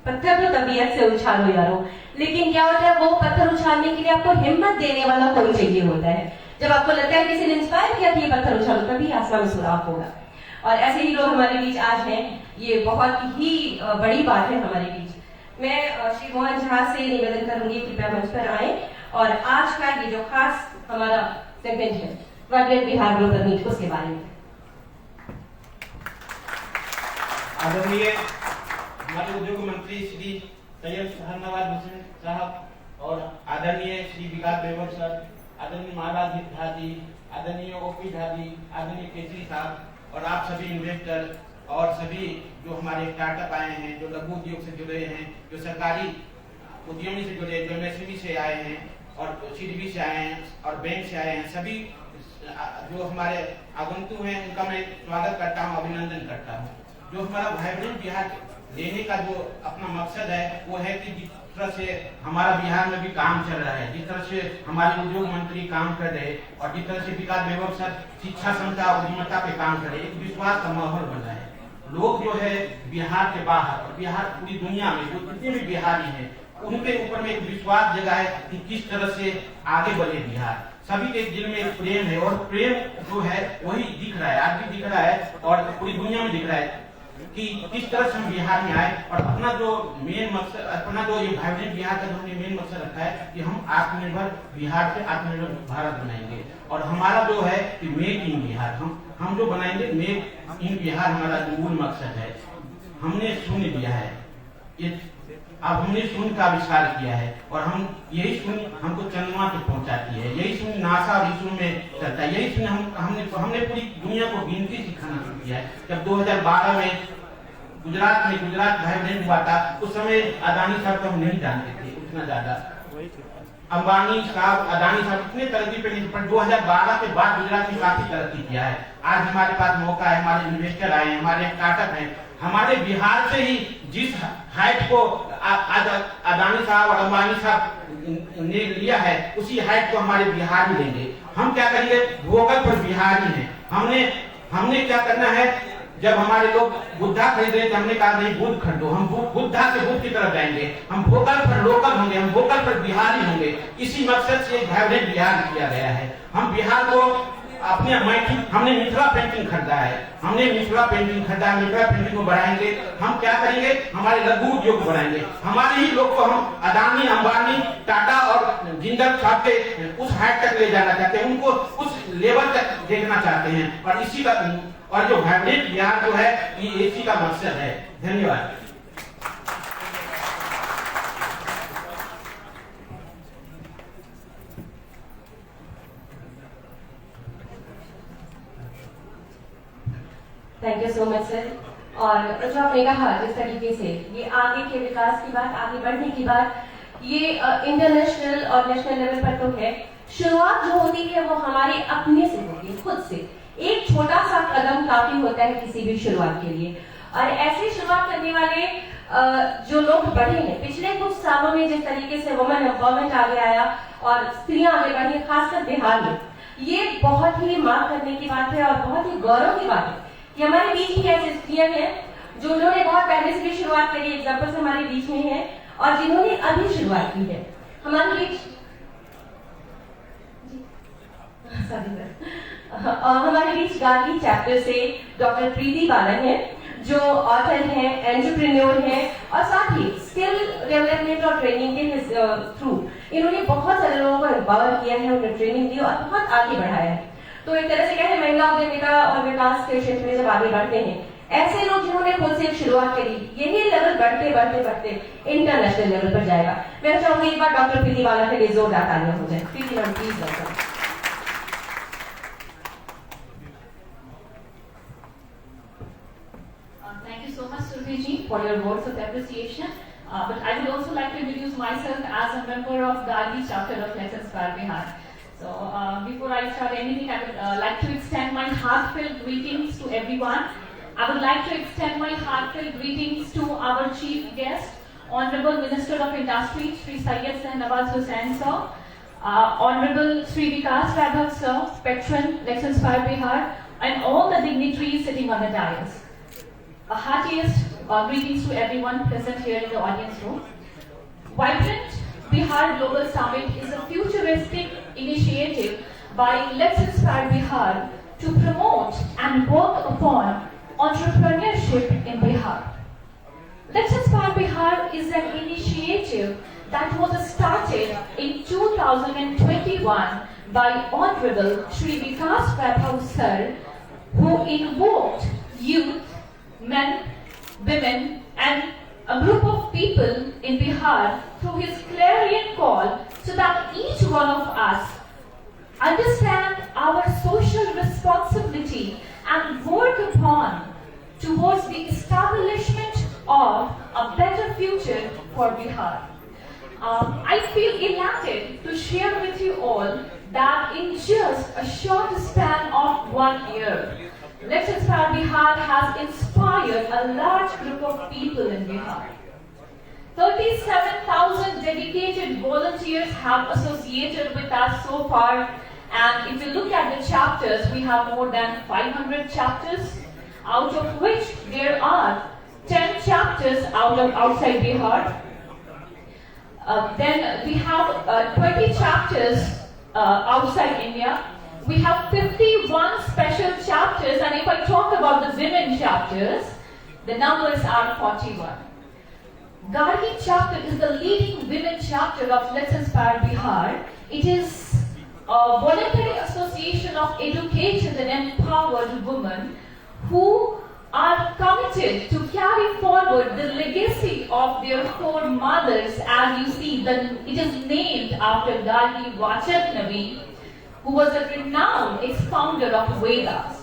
पत्थर तो तबीयत से उछालो यारो। लेकिन क्या होता है, वो पत्थर उछालने के लिए आपको हिम्मत देने वाला कोई चाहिए होता है। जब आपको लगता है किसी ने इंस्पायर किया कि ये पत्थर उछालो, तभी आसमां में सुराख होगा। और ऐसे ही लोग हमारे बीच आज हैं, ये बहुत ही बड़ी बात है हमारे बीच। मैं श्री मोहन झा से निवेदन करूंगी कृपया मंच पर आए और आज का ये जो खास हमारा सेगमेंट है वाइब्रेंट बिहार ग्लोबल मीट, उसके बारे में। आदरणीय हमारे उद्योग मंत्री श्री सैयद शहनवाज हुसैन साहब और आदरणीय श्री विकास बेवर सर, आदरणीय महाराज झा जी, आदरणीय ओपी झा जी, आदरणीय केसरी साहब और आप सभी इन्वेस्टर और सभी जो हमारे स्टार्टअप आए हैं, जो लघु उद्योग से जुड़े हैं, जो सरकारी उद्यमी से जुड़े, जो एमएसएमई से आए हैं और सीडीबी से आए हैं और बैंक से आए हैं, सभी जो हमारे आगंतुक हैं उनका मैं स्वागत करता हूं, अभिनंदन करता हूं। जो हमारा वाइब्रेंट बिहार लेने का जो अपना मकसद है वो है कि जिस तरह से हमारा बिहार में भी काम चल रहा है, जिस तरह से हमारे उद्योग मंत्री काम कर रहे और जिस तरह से विकास बेवर सर शिक्षा क्षमता उद्यमिता पे काम कर रहे, एक विश्वास का माहौल बन रहा है। लोग जो है बिहार के बाहर और बिहार पूरी दुनिया में जो जितने भी बिहारी हैं उनके ऊपर में एक विश्वास जगा है कि किस तरह से आगे बढ़े बिहार। सभी के दिल में एक प्रेम है और प्रेम जो है वही दिख रहा है, आज भी दिख रहा है और पूरी दुनिया में दिख रहा है कि किस तरह से हम बिहार में आए और अपना जो मेन मकसद, अपना जो ये वाइब्रेंट बिहार का जो हमने मेन मकसद रखा है कि हम आत्मनिर्भर बिहार से आत्मनिर्भर भारत बनाएंगे। और हमारा जो है कि मेक इन बिहार, हम जो बनाएंगे मेक इन बिहार हमारा जो मूल मकसद है। हमने शून्य दिया है, ये अब हमने शून्य का आविष्कार किया है और हम यही शून्य हमको चंद्रमा पे पहुंचाती है, यही शून्य नासा और इसरो में चलता है, यही शून्य हमने पूरी दुनिया को गिनती सिखाना शुरू किया है। जब 2012 में गुजरात वाइब्रेंट हुआ था उस समय अदानी साहब को हम नहीं जानते थे उतना ज्यादा, अंबानी साहब अदानी साहब इतने तरक्की पे नहीं, पर 2012 के बाद गुजरात ने काफी तरक्की किया है। आज हमारे पास मौका है, हमारे इन्वेस्टर आए हैं, हमारे स्टार्टअप हैं, हमारे बिहार से ही जिस हाइट को आज अदानी साहब और अंबानी साहब ने लिया है उसी हाइट को हमारे बिहार में लेंगे। हम क्या करेंगे, वोकल पर बिहारी हैं। हमने क्या करना है, जब हमारे लोग बुद्धा खरीद रहे थे हमने कहा नहीं बुद्ध खरीदो, हम बुद्धा से बुद्ध की तरफ जाएंगे, हम वोकल पर लोकल होंगे, हम वोकल पर बिहारी होंगे। इसी मकसद से वाइब्रेंट बिहार किया गया है। हम बिहार को अपने हमने मिथिला पेंटिंग खरीदा है, मिथिला पेंटिंग को बढ़ाएंगे। हम क्या करेंगे, हमारे लघु उद्योग बढ़ाएंगे, हमारे ही लोग को हम अदानी अंबानी टाटा और जिंदल साहब के उस हाइट तक ले जाना चाहते हैं, उनको उस लेवल तक देखना चाहते हैं। और इसी का और जो वाइब्रेंट बिहार जो है ये इसी का मकसद है। धन्यवाद। Thank you so much sir. और जो आपने कहा जिस तरीके से ये आगे के विकास की बात, आगे बढ़ने की बात, ये इंटरनेशनल और नेशनल लेवल पर तो है, शुरुआत जो होती है वो हमारे अपने से होती है, खुद से। एक छोटा सा कदम काफी होता है किसी भी शुरुआत के लिए। और ऐसे शुरुआत करने वाले जो लोग बढ़े हैं पिछले कुछ सालों में, जिस तरीके से वुमेन एम्पावरमेंट आगे आया और स्त्रियां आगे बढ़ी, खासकर बिहार में, ये बहुत ही मार्क करने की बात है और बहुत ही गौरव की बात है कि हमारे बीच ही ऐसी स्त्रियां हैं जो उन्होंने बहुत पहले से भी शुरुआत करी, एग्जाम्पल हमारे बीच में है, और जिन्होंने अभी शुरुआत की है। हमारे बीच हमारे बीच गांधी चैप्टर से डॉक्टर प्रीति बालन है, जो ऑथर हैं, एंटरप्रेन्योर हैं और साथ ही स्किल डेवलपमेंट और ट्रेनिंग के थ्रू इन्होंने बहुत सारे लोगों को एम्पावर किया है, उन्हें ट्रेनिंग दी और बहुत आगे बढ़ाया है। तो एक तरह से कहते हैं महिला उद्यमिता और विकास के क्षेत्र में जब आगे बढ़ते हैं, ऐसे लोग जिन्होंने खुद से शुरुआत करी, यही लेवल बढ़ते बढ़ते बढ़ते इंटरनेशनल लेवल पर जाएगा। मैं चाहूंगी एक बार डॉक्टर प्रीति बालन के लिए जोरदार तालियां हो जाए। Preeti ma'am please welcome. Thank you so much, Survi ji, for your words of appreciation. But I would also like to introduce myself as a member of Gandhi chapter of Let's Inspire Bihar. So before I start anything, I would like to extend my heartfelt greetings to everyone. I would like to extend my heartfelt greetings to our chief guest, Honorable Minister of Industry, Sri Syed Shahnawaz Hussain sir, Honorable Sri Vikas Raghav sir, Patron Let's Inspire Bihar, and all the dignitaries sitting on the dais. A heartiest greetings to everyone present here in the audience room. Vibrant Bihar Global Summit is a futuristic initiative by Let's Inspire Bihar to promote and work upon entrepreneurship in Bihar. Let's Inspire Bihar is an initiative that was started in 2021 by Honorable Sri Vikas Raghav sir, who invoked youth, men, women, and a group of people in Bihar through his clarion call so that each one of us understand our social responsibility and work upon towards the establishment of a better future for Bihar. I feel elated to share with you all that in just a short span of 1 year, Let's Inspire Bihar has inspired a large group of people in Bihar. 37,000 dedicated volunteers have associated with us so far, and if you look at the chapters, we have more than 500 chapters, out of which there are 10 chapters outside Bihar. Then we have 20 chapters outside India. We have 51 special chapters, and if I talk about the women chapters, the numbers are 41. Gargi chapter is the leading women chapter of Let's Inspire Bihar. It is a voluntary association of educated and empowered women who are committed to carry forward the legacy of their foremothers. As you see, it is named after Gargi Vachaknavi, who was a renowned expounder of Vedas.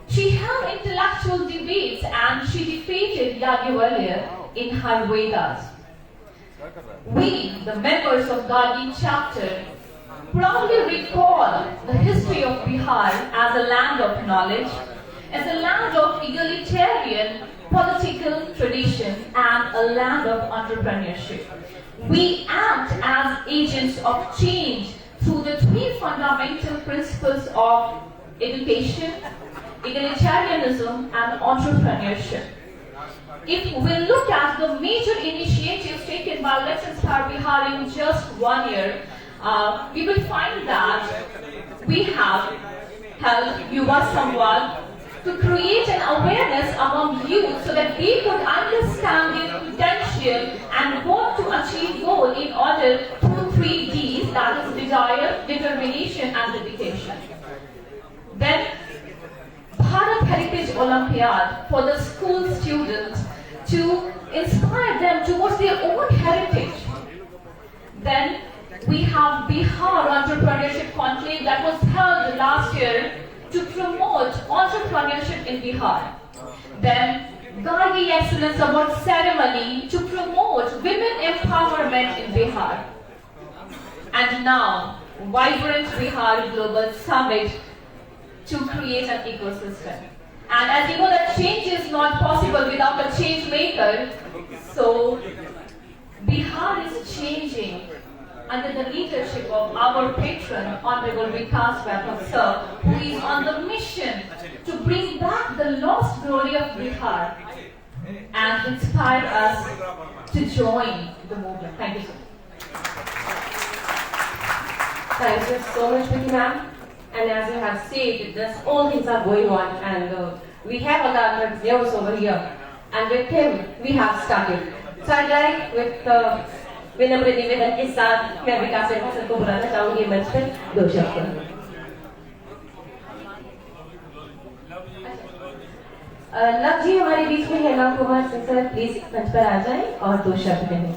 She held intellectual debates and she defeated Yajnavalkya in her Vedas. We, the members of Gargi chapter, proudly recall the history of Bihar as a land of knowledge, as a land of egalitarian political tradition, and a land of entrepreneurship. We act as agents of change through the three fundamental principles of education, egalitarianism, and entrepreneurship. If we look at the major initiatives taken by Let's Inspire Bihar in just 1 year, we will find that we have held Yuva Samvad to create an awareness among youth so that they could understand their potential and want to achieve goal in order through 3 Ds, that is desire, determination, and dedication. Then Bharat Heritage Olympiad for the school students to inspire them towards their own heritage. Then we have Bihar Entrepreneurship Conclave that was held last year to promote entrepreneurship in Bihar. Then Gargi Excellence Award Ceremony to promote women empowerment in Bihar. And now, Vibrant Bihar Global Summit to create an ecosystem. And as you know that change is not possible without a change maker, so Bihar is changing under the leadership of our patron, Honorable Vikas Vaibhav Sir, who is on the mission to bring back the lost glory of Bihar and inspire us to join the movement. Thank you, sir. Thank you so much, Vicky ma'am. And as you have said, all things are going on, and we have other Zeus over here, and with him we have started. So I'd like with विनम्र निवेदन के साथ मैं विकास वैभव sir को बुलाना चाहूंगी मंच पर 2 शब्द। लव जी हमारे बीच में है, love Kumar Singh sir please मंच पर आ जाएं और 2 शब्द कहें।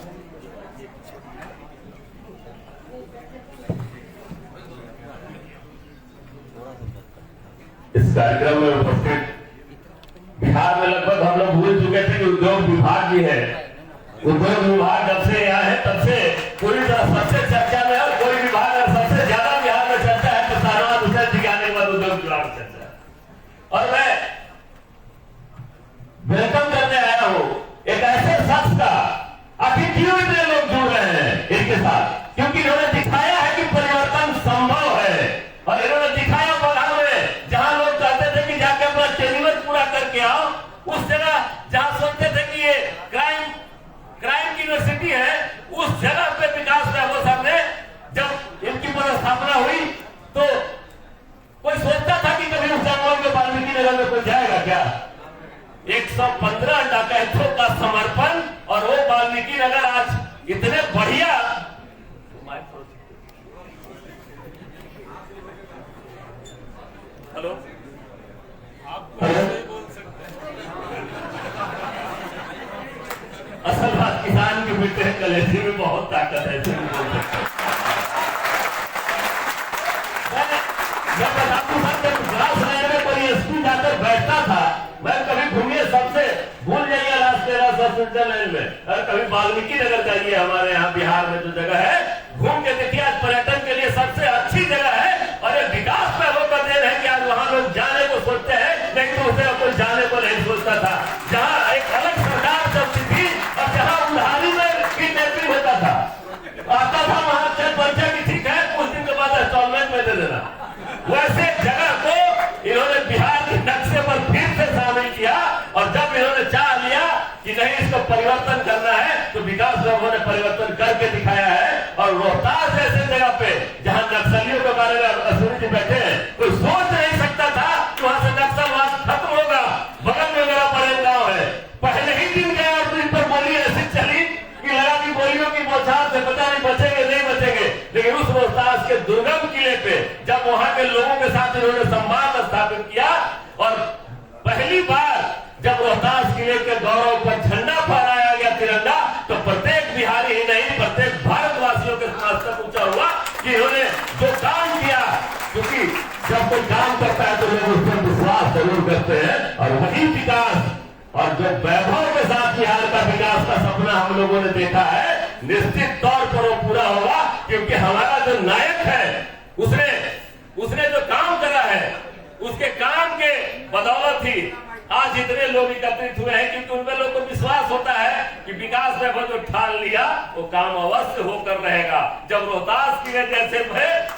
इस कार्यक्रम में उपस्थित बिहार में लगभग हम लोग भूल चुके थे कि उद्योग विभाग भी है। उद्योग विभाग जब से यहाँ है तब से पूरी तरह सबसे चर्चा में, और कोई विभाग अगर सबसे ज्यादा बिहार में चर्चा है तो सारनाथ हुसैन जी आने के बाद उद्योग विभाग चर्चा है। और मैं वेलकम करने आया हूँ एक ऐसे शख्स का, आखिर क्यों इतने लोग जुड़ रहे हैं इनके साथ, क्योंकि इन्होंने दिखाया है कि परिवर्तन संभव है। और इन्होंने दिखाया बंगाल में, जहां लोग कहते थे कि जाके अपना टेलीवर्क पूरा करके आओ, उस जगह जहां सोचते थे कि ये क्राइम की यूनिवर्सिटी है, उस जगह पे विकास वैभव साहब ने जब इनकी पदस्थापना हुई तो कोई सोचता था कि कभी उस जंगल में वाल्मीकि नगर में कोई जाएगा क्या? 115 डकैतों का समर्पण, और वो वाल्मीकि नगर आज इतने बढ़िया। हेलो, आप बोल सकते हैं। मैं बताऊं सर, जब ग्रास लैंड में कोई एसपी जाकर बैठता था, मैं कभी घूमिए सबसे भूल जाइए राष्ट्रीय स्विट्जरलैंड में, और कभी वाल्मीकि नगर जाइए हमारे यहाँ बिहार में जो जगह है, घूम के देखिए आज पर्यटन के लिए सबसे अच्छी जगह है। और ये विकास में वो का देन है कि आज वहाँ लोग जाने को सोचते हैं, नहीं तो उसे कोई जाने को नहीं सोचता था। जहाँ एक अलग सरकार चलती थी और जहाँ उधारी में किडनैपिंग होता था, आता था वहाँ चल परिचय की ठीक है, कुछ दिन के बाद इंस्टॉलमेंट में दे देना। वैसे जगह को इन्होंने बिहार के नक्शे पर फिर से शामिल किया, और जब इन्होंने चाह लिया कि नहीं इसको परिवर्तन करना है, तो विकास बाबू ने परिवर्तन करके दिखाया है। और रोहतास जैसे जगह पे जहां नक्सलियों के बारे में अश्विनी जी बैठे हैं, कोई सोच नहीं सकता था कि वहां से नक्सलवाद खत्म होगा। बगल में मेरा बड़े गांव है, पहले ही दिन गया और दिन पर गोली ऐसी चली कि लगा कि गोलियों की बौछार से पता नहीं बचेंगे नहीं बचेंगे। लेकिन उस रोहतास के दुर्गम किले पे जब वहां के लोगों के साथ इन्होंने संवाद स्थापित किया, और पहली बार जब रोहतास किले के गौरव पर झंडा फहराया गया तिरंगा, तो प्रत्येक बिहारी ही नहीं प्रत्येक भारतवासियों के मस्तक ऊंचा हुआ कि इन्होंने जो काम किया। क्योंकि जब कोई काम करता है तो लोग उस पर विश्वास जरूर करते हैं, और वही विकास और जो वैभव के साथ बिहार का विकास का सपना हम लोगों ने देखा है, निश्चित तौर पर वो पूरा होगा। क्योंकि हमारा जो नायक है उसने जो काम करा है, उसके काम के बदौलत ही आज इतने लोग एकत्रित हुए हैं। क्योंकि उनमें लोग को विश्वास होता है कि विकास में जो ठान लिया वो काम अवश्य होकर रहेगा। जब रोहतास की जैसे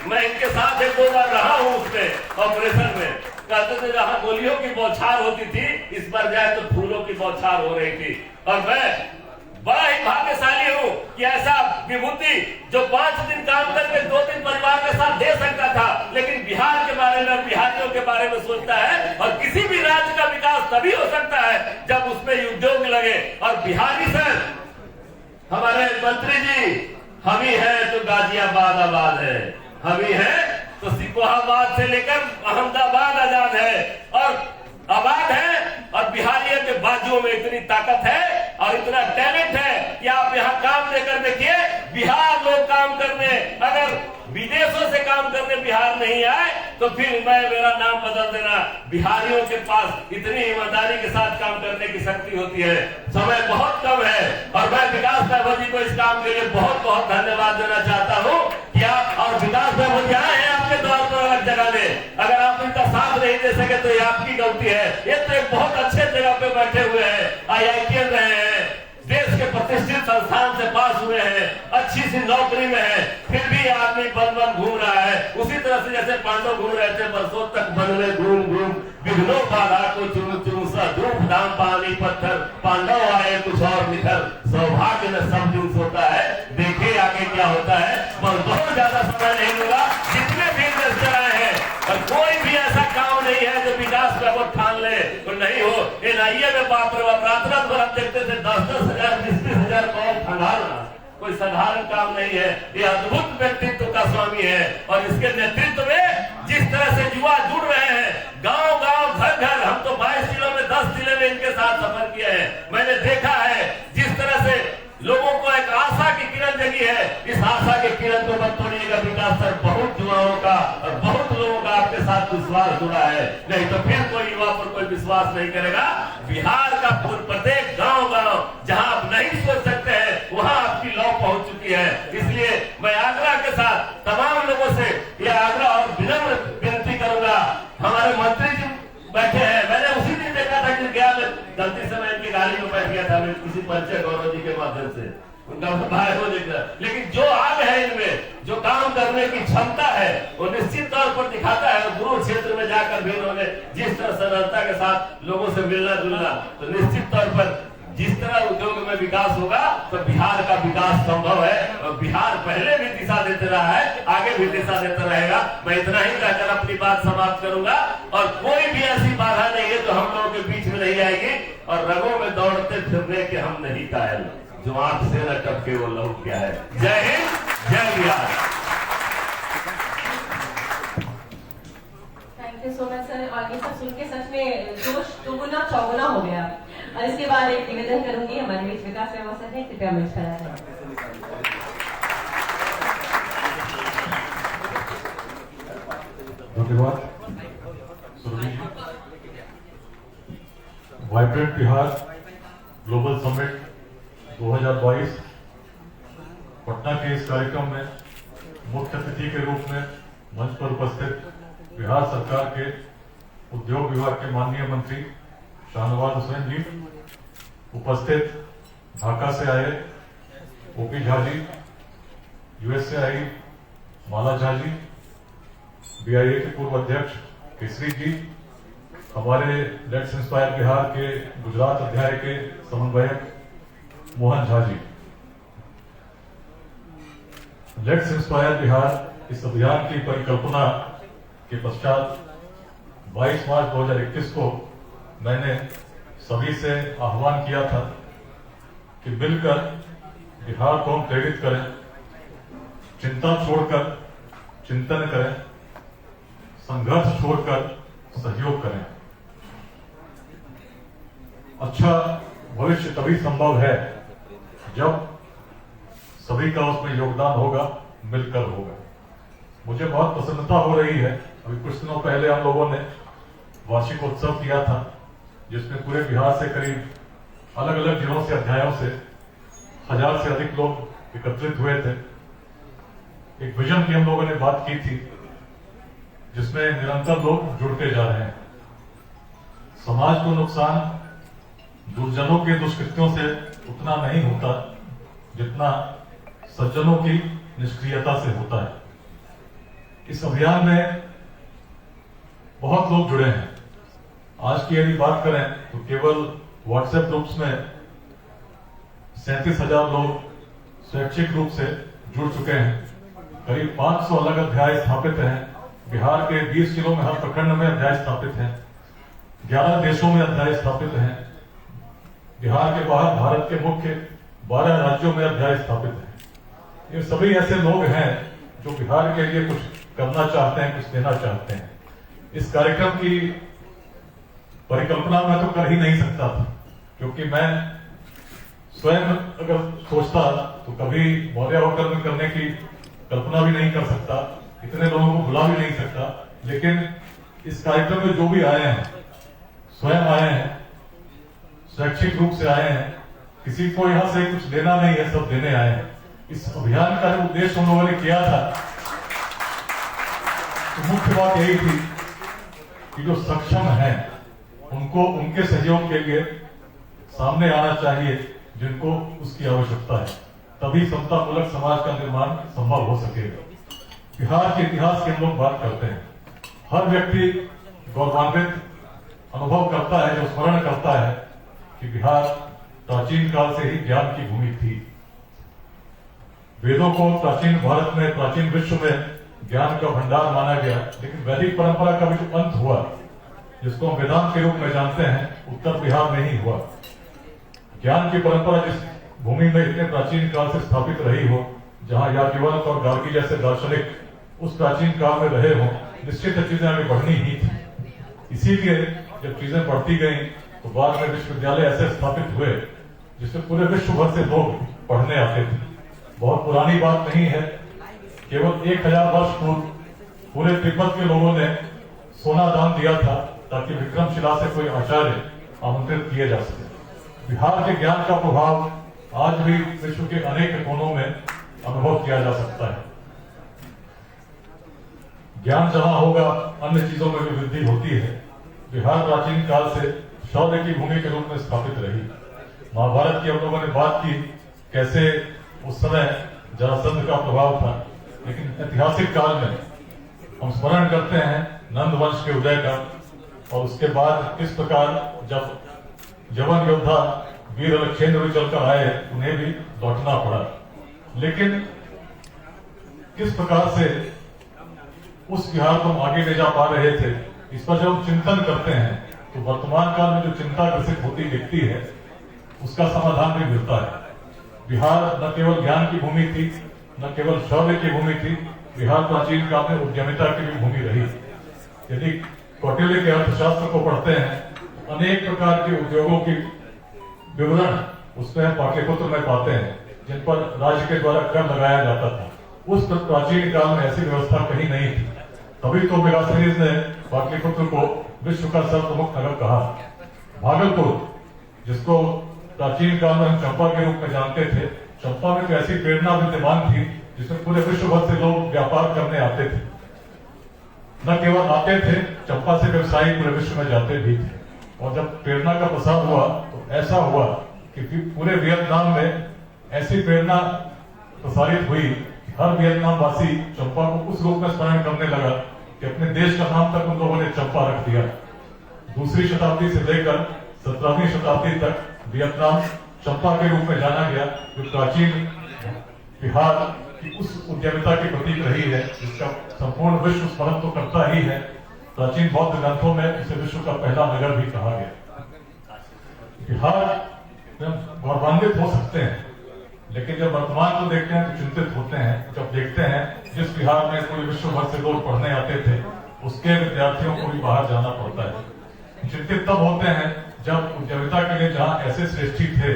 मैं इनके साथ एक दो बार रहा हूँ उसमें ऑपरेशन में, कहते थे जहाँ गोलियों की बौछार होती थी, इस बार जाए तो फूलों की बौछार हो रही थी। और मैं बड़ा ही भाग्यशाली हूँ कि ऐसा विभूति जो 5 दिन काम करके 2 दिन परिवार के साथ दे सकता था, लेकिन बिहार के बारे में, बिहारियों के बारे में सोचता है। और किसी भी राज्य का विकास तभी हो सकता है जब उसमें उद्योग लगे। और बिहारी सर, हमारे मंत्री जी, हम ही है तो गाजियाबाद आबाद है, हम ही है तो सिकोहाबाद से लेकर अहमदाबाद आजाद है और आबाद है। और बिहारियों के बाजुओं में इतनी ताकत है और इतना टैलेंट है कि आप यहाँ काम लेकर देखिए, बिहार लोग काम करने, अगर विदेशों से काम करने बिहार नहीं आए तो फिर मेरा नाम बदल देना। बिहारियों के पास इतनी ईमानदारी के साथ काम करने की शक्ति होती है। समय बहुत कम है और मैं विकास बाबू जी को इस काम के लिए बहुत बहुत धन्यवाद देना चाहता हूँ कि आप और विकास बाबू जी आए हैं आपके द्वार पर अलग जगह में, अगर आप इनका साथ नहीं दे सके तो ये आपकी गलती है। ये तो एक बहुत अच्छे जगह पे बैठे हुए हैं, IITian रहे हैं, देश के प्रतिष्ठित संस्थान से पास हुए हैं, अच्छी सी नौकरी में है, फिर भी आदमी बन घूम रहा है। उसी तरह से जैसे पांडव घूम रहे थे बरसों तक वन में घूम घूम, विघ्नों बाधा को चुन चुन सा धूप धाम पानी पत्थर, पांडव आए कुछ और निखर, सौभाग्य में सब दिन सोता है। देखिए आगे क्या होता है। बहुत ज्यादा समय नहीं लूंगा, जितने भी इन्वेस्टर आए हैं और कोई भी ऐसा काम नहीं है जो विकास का वो ठान ले तो नहीं हो। NIA में बाप रे बाप रात रात भर हम देखते थे 10-10 हजार 20-20 हजार करोड़ खंगालना कोई साधारण काम नहीं है। ये अद्भुत व्यक्तित्व का स्वामी है और इसके नेतृत्व में जिस तरह से युवा जुड़ रहे हैं, गांव गांव घर घर, हम तो 22 जिलों में 10 जिले में इनके साथ सफर किए हैं। मैंने देखा है जिस तरह से लोगों को एक आशा की किरण जगी है। इस आशा के किरण को मत तोड़िएगा विकास सर, बहुत युवाओं का और बहुत लोगों का आपके साथ विश्वास जुड़ा है, नहीं तो फिर कोई युवा पर कोई विश्वास नहीं करेगा। बिहार का प्रत्येक गांव गांव जहां आप नहीं सोच सकते हैं वहां आपकी लौ पहुंच चुकी है। इसलिए मैं आग्रह के साथ तमाम लोगों से यह आग्रह और विनम्र विनती करूंगा। हमारे मंत्री जी बैठे हैं, मैंने उसी दिन देखा था कि गया मैं गलती से मैं इनकी गाड़ी में बैठ गया था, मैं किसी परिचय गौरव जी के माध्यम से उनका भाई हो देखा। लेकिन जो आग है इनमें, जो काम करने की क्षमता है वो निश्चित तौर पर दिखाता है। और गुरु क्षेत्र में जाकर भी उन्होंने जिस तरह सरलता के साथ लोगों से मिलना जुलना, तो निश्चित तौर पर जिस तरह उद्योग में विकास होगा तो बिहार का विकास संभव है। और बिहार पहले भी दिशा देते रहा है, आगे भी दिशा देता रहेगा। मैं इतना ही कहकर अपनी बात समाप्त करूंगा और कोई भी ऐसी बाधा नहीं है जो हम लोगों के बीच में नहीं आएगी। और रगों में दौड़ते फिरने के हम नहीं कायल, जो आंख से न टपके वो लहू क्या है। जय हिंद, जय Bihar. Thank you so much sir. और ये सब सुन के सच में जोश दुगुना चौगुना हो गया। और इसके बाद एक निवेदन करूंगी, हमारे बीच विकास सेवा सर है, कृपया मंच पर आएं। धन्यवाद Surabhi ji. Vibrant Bihar global summit 2022 Patna के इस कार्यक्रम में मुख्य अतिथि के रूप में मंच पर उपस्थित बिहार सरकार के उद्योग विभाग के माननीय मंत्री शाहनवाज हुसैन जी, उपस्थित ढाका से आए ओपी झा जी, यूएस से आई माला झा जी, बीआईए के पूर्व अध्यक्ष केसरी जी, हमारे लेट्स इंस्पायर बिहार के गुजरात अध्याय के समन्वयक मोहन झा जी। लेट्स इंस्पायर बिहार इस अभियान की परिकल्पना के पश्चात 22 मार्च 2021 को मैंने सभी से आह्वान किया था कि मिलकर बिहार को हम प्रेरित करें, चिंता छोड़कर चिंतन करें, संघर्ष छोड़कर सहयोग करें। अच्छा भविष्य तभी संभव है जब सभी का उसमें योगदान होगा, मिलकर होगा। मुझे बहुत प्रसन्नता हो रही है, अभी कुछ दिनों पहले हम लोगों ने वार्षिक उत्सव किया था जिसमें पूरे बिहार से करीब अलग अलग जिलों से, अध्यायों से 1000 से अधिक लोग एकत्रित हुए थे। एक विजन की हम लोगों ने बात की थी जिसमें निरंतर लोग जुड़ते जा रहे हैं। समाज को नुकसान दुर्जनों के दुष्कृत्यों से उतना नहीं होता जितना सज्जनों की निष्क्रियता से होता है। इस अभियान में बहुत लोग जुड़े हैं। आज की यदि बात करें तो केवल व्हाट्सएप ग्रुप्स में 37,000 लोग स्वैच्छिक रूप से जुड़ चुके हैं। करीब 500 अलग अध्याय स्थापित हैं। बिहार के 20 जिलों में हर प्रखंड में अध्याय स्थापित हैं। 11 देशों में अध्याय स्थापित हैं। बिहार के बाहर भारत के मुख्य 12 राज्यों में अध्याय स्थापित हैं। ये सभी ऐसे लोग हैं जो बिहार के लिए कुछ करना चाहते हैं, कुछ देना चाहते हैं। इस कार्यक्रम की परिकल्पना मैं तो कर ही नहीं सकता था, क्योंकि मैं स्वयं अगर सोचता तो कभी मौर्य होटल में करने की कल्पना भी नहीं कर सकता, इतने लोगों को बुला भी नहीं सकता। लेकिन इस कार्यक्रम में जो भी आए हैं, स्वयं आए हैं, स्वैच्छिक रूप से आए हैं, किसी को यहां से कुछ लेना नहीं है, सब देने आए हैं। इस अभियान का जो उद्देश्य हम लोगों ने किया था, तो मुख्य बात यही थी कि जो सक्षम हैं उनको उनके सहयोग के लिए सामने आना चाहिए जिनको उसकी आवश्यकता है, तभी समतामूलक समाज का निर्माण संभव हो सकेगा। बिहार के इतिहास की हम लोग बात करते हैं, हर व्यक्ति गौरवान्वित अनुभव करता है, जो स्मरण करता है कि बिहार प्राचीन काल से ही ज्ञान की भूमि थी। वेदों को प्राचीन भारत में, प्राचीन विश्व में ज्ञान का भंडार माना गया, लेकिन वैदिक परंपरा का भी जो अंत हुआ, जिसको हम वेदांत के रूप में जानते हैं, उत्तर बिहार में ही हुआ। ज्ञान की परंपरा जिस भूमि में इतने प्राचीन काल से स्थापित रही हो, जहां याज्ञवल्क्य और गार्गी जैसे दार्शनिक उस प्राचीन काल में रहे हो, निश्चित चीजें आगे बढ़नी ही थी। इसीलिए जब चीजें बढ़ती गई तो बाद में विश्वविद्यालय ऐसे स्थापित हुए जिसमें पूरे विश्व भर से लोग पढ़ने आते थे। बहुत पुरानी बात नहीं है, केवल 1000 वर्ष पूर्व पूरे तिब्बत के लोगों ने सोना दान दिया था ताकि विक्रमशिला से कोई आचार्य आमंत्रित किए जा सके। बिहार के ज्ञान का प्रभाव आज भी विश्व के अनेक कोनों में अनुभव किया जा सकता है। ज्ञान जहां होगा, अन्य चीजों में भी वृद्धि होती है। बिहार प्राचीन काल से शौर्य की भूमि के रूप में स्थापित रही। महाभारत की हम लोगों ने बात की, कैसे उस समय जरासंध का प्रभाव था, लेकिन ऐतिहासिक काल में हम स्मरण करते हैं नंद वंश के उदय का, और उसके बाद किस प्रकार जब यवन योद्धा वीर लक्षेंद्र भी चलकर आए, उन्हें भी लौटना पड़ा। लेकिन किस प्रकार से उस बिहार को हम आगे ले जा पा रहे थे, इस पर जब हम चिंतन करते हैं तो वर्तमान काल में जो चिंता ग्रसित होती दिखती है, उसका समाधान भी मिलता है। बिहार न केवल ज्ञान की भूमि थी, न केवल शौर्य की भूमि थी, बिहार प्राचीन काल में उद्यमिता की भी भूमि रही। यदि कौटिल्य के अर्थशास्त्र को पढ़ते हैं, अनेक प्रकार के उद्योगों की विवरण उसमें हम पाठ्यपुत्र में पाते हैं, जिन पर राज्य के द्वारा कर लगाया जाता था। उस प्राचीन काल में ऐसी व्यवस्था कहीं नहीं थी। तभी तो मेगा सीरीज ने पाटलिपुत्र को विश्व का सर्वप्रमुख नगर कहा। भागलपुर, जिसको प्राचीन काल में हम चंपा के रूप में जानते थे, चंपा में तो ऐसी प्रेरणा विद्यमान थी जिसमें पूरे विश्व भर से लोग व्यापार करने आते थे। न केवल आते थे, चंपा से व्यवसायी पूरे विश्व में जाते भी थे। और जब प्रेरणा का प्रसार हुआ तो ऐसा हुआ कि पूरे वियतनाम में ऐसी प्रेरणा प्रसारित हुई कि हर वियतनाम वासी चंपा को उस रूप में स्मरण करने लगा कि अपने देश का नाम तक उन लोगों ने चंपा रख दिया। दूसरी शताब्दी से लेकर 17वीं शताब्दी तक वियतनाम चंपा के रूप में जाना गया, जो प्राचीन बिहार की उस उद्यमिता की प्रतीक रही है जिसका संपूर्ण विश्व स्मरण तो करता ही है। प्राचीन बौद्ध ग्रंथों में इसे विश्व का पहला नगर भी कहा गया। बिहार में गौरवान्वित हो सकते हैं, लेकिन जब वर्तमान को देखते हैं तो चिंतित होते हैं। जब देखते हैं जिस बिहार में पूरे विश्व भर से लोग पढ़ने आते थे, उसके विद्यार्थियों को भी बाहर जाना पड़ता है। चिंतित तब होते हैं जब उद्यमिता के लिए जहाँ ऐसे श्रेष्ठी थे,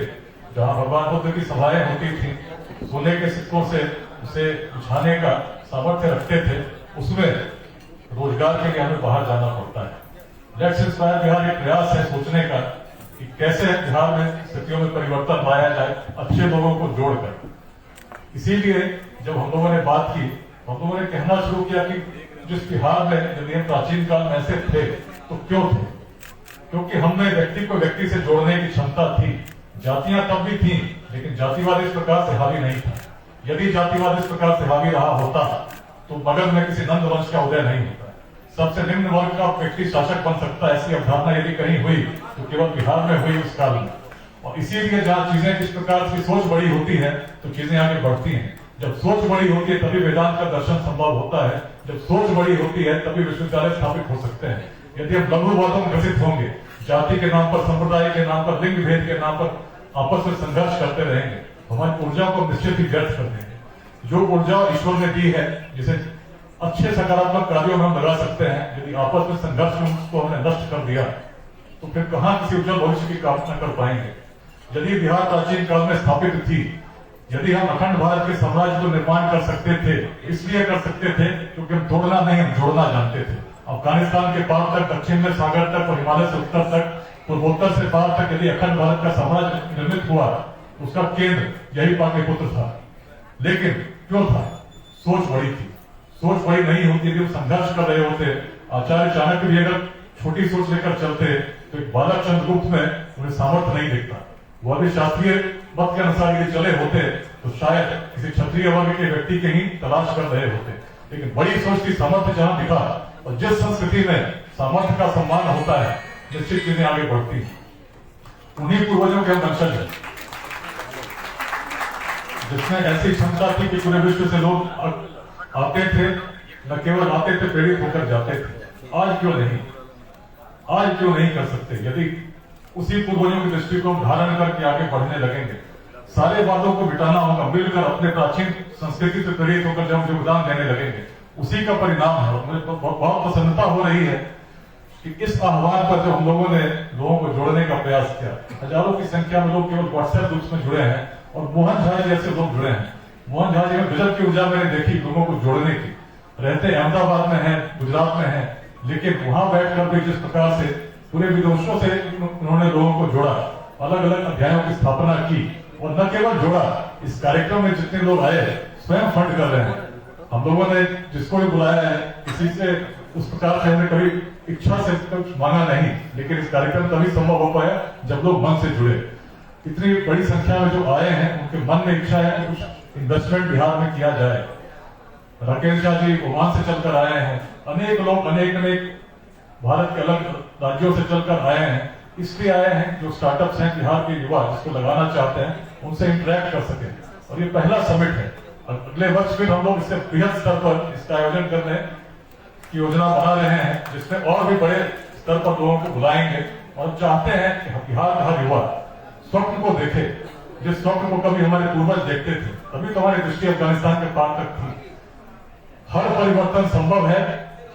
जहाँ भगवान बुद्ध की सभाएं होती थी, सोने के सिक्कों से उसे उछाने का सामर्थ्य रखते थे, उसमें रोजगार के लिए हमें बाहर जाना पड़ता है। लेट्स इंस्पायर बिहार एक प्रयास है सोचने का कि कैसे बिहार में स्थितियों में परिवर्तन लाया जाए, अच्छे लोगों को जोड़कर। इसीलिए जब हम लोगों ने बात की, हम लोगों ने कहना शुरू किया कि जिस बिहार में यदि हम प्राचीन काल में ऐसे थे तो क्यों थे? क्योंकि हमने व्यक्ति को व्यक्ति से जोड़ने की क्षमता थी। जातियां तब भी थी, लेकिन जातिवाद इस प्रकार से हावी नहीं था। यदि जातिवाद इस प्रकार से हावी रहा होता तो मगध में किसी नंद वंश का उदय नहीं होता। सबसे निम्न वर्ग का व्यक्ति शासक बन सकता है, ऐसी अवधारणा यदि कहीं हुई तो केवल बिहार में हुई उस काल में। और इसीलिए जहाँ चीजें किस प्रकार की सोच बड़ी होती है तो चीजें आगे बढ़ती हैं। जब सोच बड़ी होती है तभी वेदांत का दर्शन संभव होता है। जब सोच बड़ी होती है तभी विश्वविद्यालय स्थापित हो सकते हैं। यदि हम लघुवादों में ग्रसित होंगे, जाति के नाम पर, संप्रदाय के नाम पर, लिंग भेद के नाम पर आपस में संघर्ष करते रहेंगे, हमारी ऊर्जा को निश्चित ही व्यर्थ कर देंगे। जो ऊर्जा ईश्वर ने दी है, जिसे अच्छे सकारात्मक कार्यों में हम लगा सकते हैं, यदि आपस में संघर्ष में उसको हमने नष्ट कर दिया तो फिर कहाँ किसी उज्जवल भविष्य की कल्पना कर पाएंगे। यदि बिहार प्राचीन काल में स्थापित थी, यदि हम अखंड भारत के साम्राज्य को निर्माण कर सकते थे, इसलिए कर सकते थे क्योंकि हम तोड़ना नहीं, हम जोड़ना जानते थे। अफगानिस्तान के पार तक, दक्षिण में सागर तक और हिमालय से उत्तर तक, पूर्वोत्तर से पार तक यदि अखंड भारत का साम्राज्य निर्मित हुआ, उसका केंद्र यही पाटलिपुत्र था। लेकिन क्यों था? सोच बड़ी थी। सोच बड़ी नहीं होती यदि संघर्ष कर रहे होते। आचार्य चाणक्य भी अगर छोटी सोच लेकर चलते तो एक बालक चंद्रगुप्त में उन्हें सामर्थ्य नहीं दिखता। वह भी शास्त्रीय मत के अनुसार यदि चले होते तो शायद किसी क्षत्रिय वर्ग के व्यक्ति के ही तलाश कर रहे होते। लेकिन बड़ी सोच की सामर्थ्य जहां दिखा, और जिस संस्कृति में सामर्थ्य का सम्मान होता है, निश्चित चीजें आगे बढ़ती हैं। उन्हीं पूर्वजों के हम वंशज हैं जिसमें ऐसी क्षमता थी कि पूरे विश्व से लोग आते थे, न केवल आते थे, प्रेरित होकर जाते थे। आज क्यों नहीं? आज क्यों नहीं कर सकते? यदि उसी पूर्वजों की दृष्टि को धारण करके आगे बढ़ने लगेंगे, सारे वादों को मिटाना होगा, मिलकर अपने प्राचीन संस्कृति से प्रेरित होकर जब योगदान देने लगेंगे, उसी का परिणाम है। मुझे बहुत प्रसन्नता हो रही है कि इस आह्वान पर जो हम लोगों ने लोगों को जोड़ने का प्रयास किया, हजारों की संख्या में लोग केवल व्हाट्सएप ग्रुप्स में जुड़े हैं और मोहन झा जैसे लोग जुड़े हैं। मोहन झा जी में गजब की ऊर्जा मैंने देखी लोगों को जोड़ने की। रहते अहमदाबाद में है, गुजरात में है, लेकिन वहां बैठकर भी जिस प्रकार से पूरे विदेशों से उन्होंने लोगों को जोड़ा, अलग अलग अध्यायों की स्थापना की, और न केवल जोड़ा, इस कार्यक्रम में जितने लोग आए स्वयं फंड कर रहे हैं। हम लोगों ने जिसको भी बुलाया है, किसी से उस प्रकार से हमने कभी इच्छा से कुछ मांगा नहीं, लेकिन इस कार्यक्रम तभी संभव हो पाया जब लोग मन से जुड़े। इतनी बड़ी संख्या में जो आए हैं, उनके मन में इच्छा है कि कुछ इन्वेस्टमेंट बिहार में किया जाए। राकेश झा जी ओमान से चलकर आए हैं, अनेक लोग अनेक भारत के अलग राज्यों से चलकर आए हैं। इसलिए आए हैं जो स्टार्टअप्स हैं बिहार के युवा जिसको लगाना चाहते हैं, उनसे इंटरेक्ट कर सके। और ये पहला समिट है, अगले वर्ष फिर हम लोग इससे बृहद स्तर पर इसका आयोजन करने की योजना बना रहे हैं, जिसमें और भी बड़े स्तर पर लोगों को बुलाएंगे और चाहते हैं कि बिहार का हर युवा स्वप्न को देखे, जिस स्वप्न को कभी हमारे पूर्वज देखते थे। तभी तो हमारी दृष्टि अफगानिस्तान के पार तक थी। हर परिवर्तन संभव है,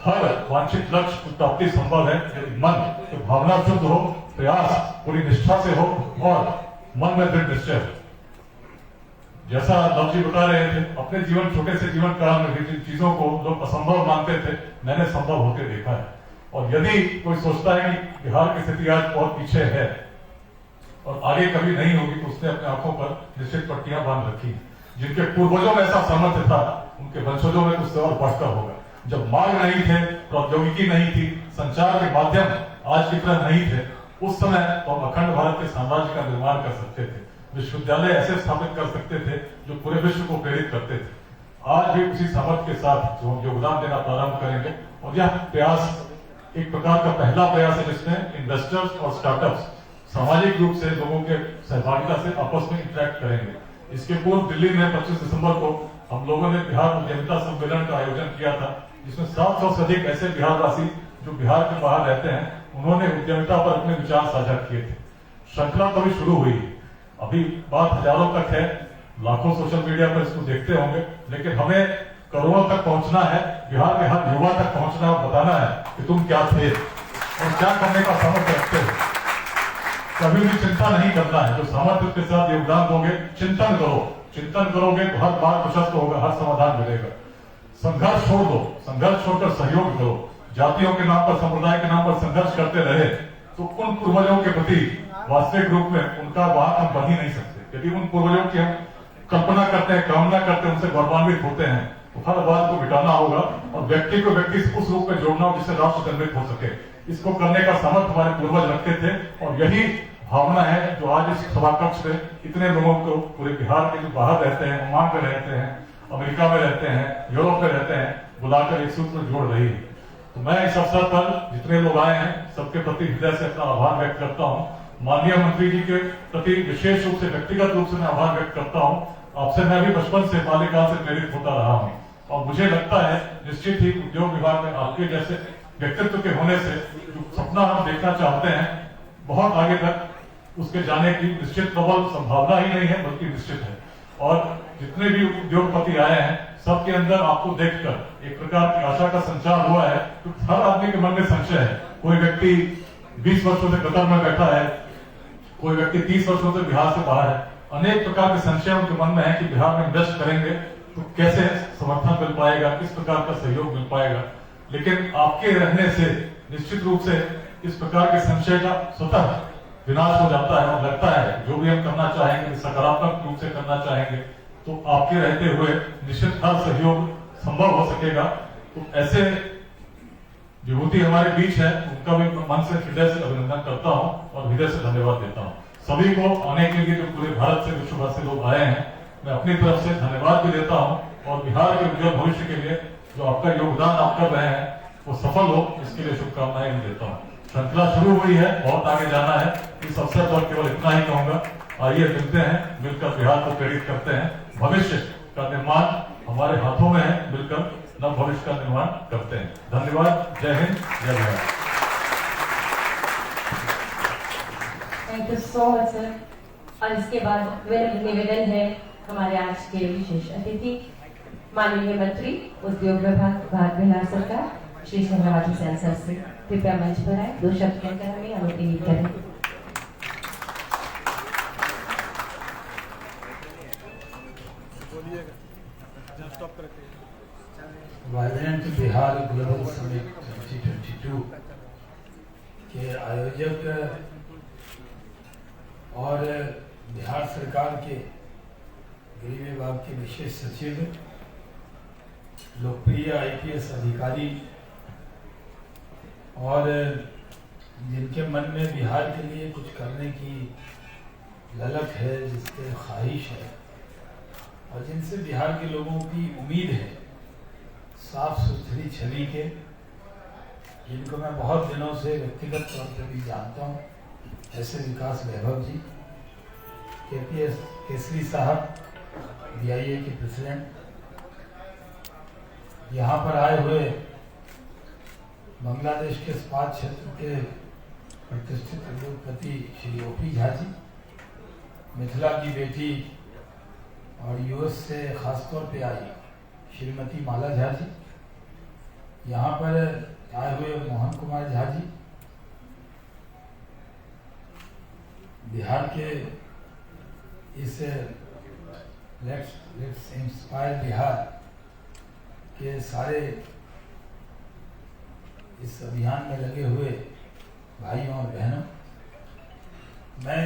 हर वांछित लक्ष्य की प्राप्ति संभव है यदि मन की भावना शुद्ध हो, प्रयास पूरी निष्ठा से हो और मन में दृढ़ निश्चय हो। जैसा लव जी बता रहे थे, अपने जीवन छोटे से जीवन काल में भी जिन चीजों को लोग असंभव मानते थे, मैंने संभव होते देखा है। और यदि कोई सोचता है कि बिहार की स्थिति आज बहुत पीछे है और आगे कभी नहीं होगी, तो उसने अपने आंखों पर निश्चित पट्टियां बांध रखी। जिनके पूर्वजों में ऐसा सामर्थ्य था, उनके वंशजों में कुछ और बढ़कर होगा। जब मार्ग नहीं थे, प्रौद्योगिकी नहीं थी, संचार के माध्यम आज की तरह नहीं थे, उस समय तो हम अखंड भारत के साम्राज्य का निर्माण कर सकते थे, विश्वविद्यालय ऐसे स्थापित कर सकते थे जो पूरे विश्व को प्रेरित करते थे। आज भी उसी सामर्थ्य के साथ जो हम योगदान देना प्रारंभ करेंगे, और यह प्रयास एक प्रकार का पहला प्रयास है जिसमें इन्वेस्टर्स और स्टार्टअप्स सामाजिक रूप से लोगों के सहभागिता से आपस में इंटरेक्ट करेंगे। इसके पूर्व दिल्ली में 25 दिसंबर को हम लोगों ने बिहार उद्यमिता सम्मेलन का आयोजन किया था, जिसमें 700 से अधिक ऐसे बिहारवासी जो बिहार के बाहर रहते हैं, उन्होंने उद्यमिता पर अपने विचार साझा किए थे। श्रृंखला कभी शुरू हुई, अभी बात हजारों तक है, लाखों सोशल मीडिया पर इसको देखते होंगे, लेकिन हमें करोड़ों तक पहुंचना है, बिहार के हर युवा तक पहुंचना और बताना है कि तुम क्या थे और क्या करने का सामर्थ्य रखते हो। कभी भी चिंता नहीं करना है, जो सामर्थ्य के साथ योगदान दोगे, चिंतन करो, चिंतन करोगे तो हर बार प्रशस्त होगा, हर समाधान मिलेगा। संघर्ष छोड़ दो, संघर्ष छोड़कर सहयोग करो। जातियों के नाम पर, संप्रदाय के नाम पर संघर्ष करते रहे तो उन पूर्वजों के प्रति वास्तविक रूप में उनका वाहक हम बन ही नहीं सकते। यदि उन पूर्वजों की हम कल्पना करते हैं, कामना करते हैं, उनसे गौरवान्वित होते हैं, तो हर बात को मिटाना होगा और व्यक्ति को व्यक्ति से उस रूप में जोड़ना हो जिससे राष्ट्र निर्मित हो सके। इसको करने का सामर्थ्य हमारे पूर्वज रखते थे और यही भावना है जो आज इस सभा कक्ष में इतने लोगों को, पूरे बिहार के जो बाहर रहते हैं, ओमान में रहते हैं, अमेरिका में रहते हैं, यूरोप में रहते हैं, बुलाकर एक सूत्र में जोड़ रही है। तो मैं इस अवसर पर जितने लोग आए हैं सबके प्रति हृदय से अपना आभार व्यक्त करता हूँ। माननीय मंत्री जी के प्रति विशेष रूप से, व्यक्तिगत रूप से मैं आभार व्यक्त करता हूँ। आपसे मैं भी बचपन से, बाल्यकाल से प्रेरित होता रहा हूँ और मुझे लगता है निश्चित ही उद्योग विभाग में आपके जैसे व्यक्तित्व के होने से जो सपना हम देखना चाहते हैं बहुत आगे तक उसके जाने की निश्चित प्रबल संभावना ही नहीं है, बल्कि निश्चित है। और जितने भी उद्योगपति आए हैं सबके अंदर आपको देखकर एक प्रकार की आशा का संचार हुआ है। तो हर आदमी के मन में संशय है। कोई व्यक्ति 20 वर्षों से कतर में बैठा है, कोई व्यक्ति 30 वर्षों से बिहार से बाहर है। अनेक प्रकार के संशय उनके मन में है कि बिहार में इन्वेस्ट करेंगे तो कैसे समर्थन मिल पाएगा, किस प्रकार का सहयोग मिल पाएगा। लेकिन आपके रहने से निश्चित रूप से इस प्रकार के संशय का स्वतः विनाश हो जाता है और लगता है जो भी हम करना चाहेंगे सकारात्मक रूप से करना चाहेंगे तो आपके रहते हुए निश्चित हर सहयोग संभव हो सकेगा। तो ऐसे विभूति हमारे बीच है, उनका भी मन से, हृदय से अभिनंदन करता हूं और हृदय से धन्यवाद देता हूं। सभी को आने के लिए जो पूरे भारत से, विश्व भर से लोग आए हैं, मैं अपनी तरफ से धन्यवाद भी देता हूं और बिहार के उज्जवल भविष्य के लिए जो आपका योगदान आप कर रहे हैं वो सफल हो, इसके लिए शुभकामनाएं भी देता हूँ। श्रृंखला शुरू हुई है, बहुत आगे जाना है। इस अवसर पर केवल इतना ही कहूंगा, आइए मिलते हैं, मिलकर बिहार को प्रेरित करते हैं। भविष्य का निर्माण हमारे हाथों में है, मिलकर नव भविष्य का निर्माण करते हैं। धन्यवाद। जय हिंद, जय Bihar. Thank you so much sir. और इसके बाद मेरा निवेदन है हमारे आज के विशेष अतिथि माननीय मंत्री उद्योग विभाग भारत बिहार सरकार श्री शहनवाज हुसैन सर से कृपया मंच पर आए, 2 शब्द कहकर हमें अनुमति करें। वाइब्रेंट बिहार ग्लोबल समिट 2022 के आयोजक और बिहार सरकार के गृह विभाग के विशेष सचिव, लोकप्रिय IPS अधिकारी और जिनके मन में बिहार के लिए कुछ करने की ललक है, जिसके ख्वाहिश है और जिनसे बिहार के लोगों की उम्मीद है, साफ सुथरी छवि के, जिनको मैं बहुत दिनों से व्यक्तिगत तौर पर भी जानता हूँ, ऐसे विकास वैभव जी, KPS केसरी साहब, BIA के प्रेसिडेंट, यहाँ पर आए हुए बांग्लादेश के इस्पात क्षेत्र के प्रतिष्ठित उद्योगपति श्री OP झा जी, मिथिला की बेटी और US से खासतौर पे आई श्रीमती माला झा जी, यहाँ पर आए हुए मोहन कुमार झा जी, बिहार के इस लेट्स इंस्पायर बिहार के सारे इस अभियान में लगे हुए भाइयों और बहनों, मैं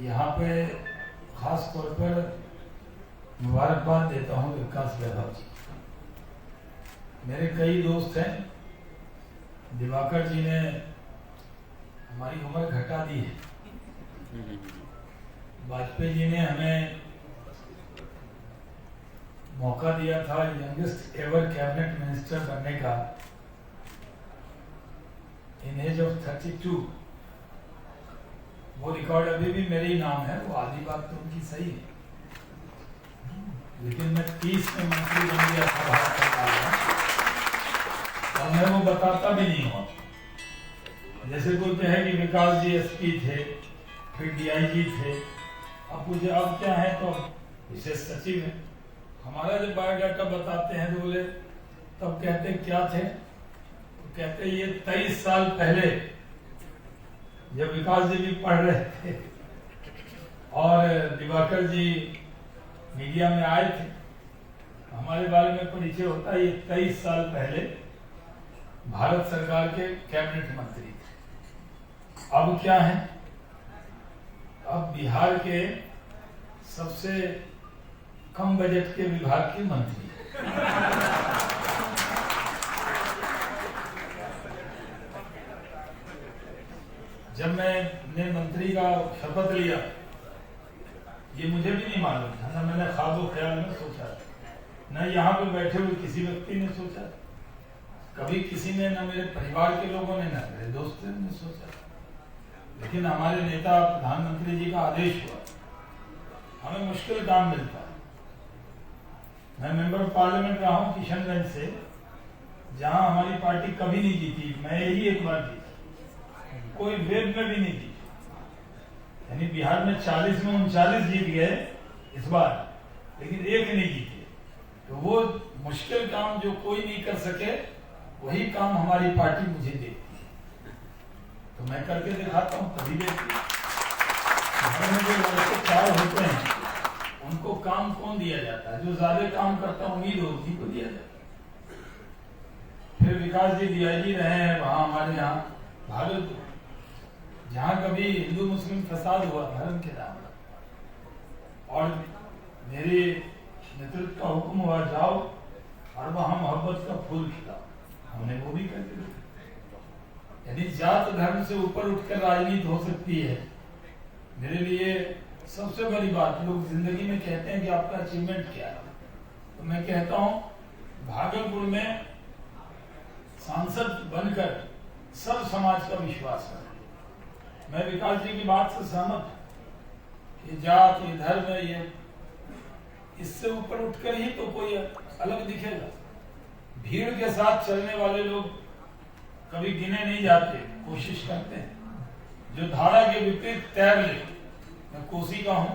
यहाँ पे खास तौर पर मुबारकबाद देता हूँ विकास वैभव जी। मेरे कई दोस्त हैं, दिवाकर जी ने हमारी उम्र घटा दी है, वाजपेयी जी ने हमें मौका दिया था यंगेस्ट एवर कैबिनेट मिनिस्टर बनने का इन एज ऑफ 32। वो रिकॉर्ड अभी भी मेरे ही नाम है, वो आधी बात तो उनकी सही है, लेकिन मैं 30 में मंत्री बन गया था भारत सरकार में, और मैं वो बताता भी नहीं हूँ। जैसे कोई कहे कि विकास जी एसपी थे, फिर डीआईजी थे, अब क्या है तो विशेष सचिव है। हमारा जब बायोडाटा बताते हैं तो बोले, तब कहते क्या थे, तो कहते ये 23 साल पहले जब विकास जी भी पढ़ रहे थे और दिवाकर जी मीडिया में आए थे, हमारे बारे में परिचय होता है, ये 23 साल पहले भारत सरकार के कैबिनेट मंत्री थे। अब क्या है, अब बिहार के सबसे कम बजट के विभाग के मंत्री। जब मैंने मंत्री का शपथ लिया, ये मुझे भी नहीं मालूम था, ना मैंने ख्वाबो ख्याल में सोचा, न यहाँ पे बैठे हुए किसी व्यक्ति ने सोचा, कभी किसी ने, न मेरे परिवार के लोगों ने, न मेरे दोस्तों ने सोचा। लेकिन हमारे नेता प्रधानमंत्री जी का आदेश हुआ, हमें मुश्किल काम मिलता है। मैं मेंबर ऑफ पार्लियामेंट रहा हूँ किशनगंज से, जहां हमारी पार्टी कभी नहीं जीती, मैं ही एक बार जीती, कोई वेब में भी नहीं जीती। यानी बिहार में 40 में 39 जीत गए इस बार, लेकिन एक नहीं जीते। तो वो मुश्किल काम जो कोई नहीं कर सके, वही काम हमारी पार्टी मुझे देती है, तो मैं करके दिखाता हूँ, तभी देती है। जो लड़के 4 होते हैं उनको काम कौन दिया जाता है, जो ज्यादा काम करता है उम्मीद हो उसी को दिया जाता है। फिर विकास जी डीआईजी रहे हैं वहां हमारे यहाँ भारत, जहां कभी हिंदू मुस्लिम फसाद हुआ धर्म के नाम पर, और मेरे नेतृत्व का हुक्म हुआ जाओ और वहां मोहब्बत का फूल खिलाओ, हमने वो भी करके देखा। यानी जात धर्म से ऊपर उठकर राजनीति हो सकती है। मेरे लिए सबसे बड़ी बात, लोग जिंदगी में कहते हैं कि आपका अचीवमेंट क्या है, तो मैं कहता हूं भागलपुर में सांसद बनकर सब समाज का विश्वास है। मैं विकास जी की बात से सहमत हूं कि जात, ये धर्म, ये इससे ऊपर उठकर ही तो कोई अलग दिखेगा। भीड़ के साथ चलने वाले लोग कभी गिने नहीं जाते, कोशिश करते हैं। जो धारा के विपरीत तैर ले, मैं कोसी का हूं,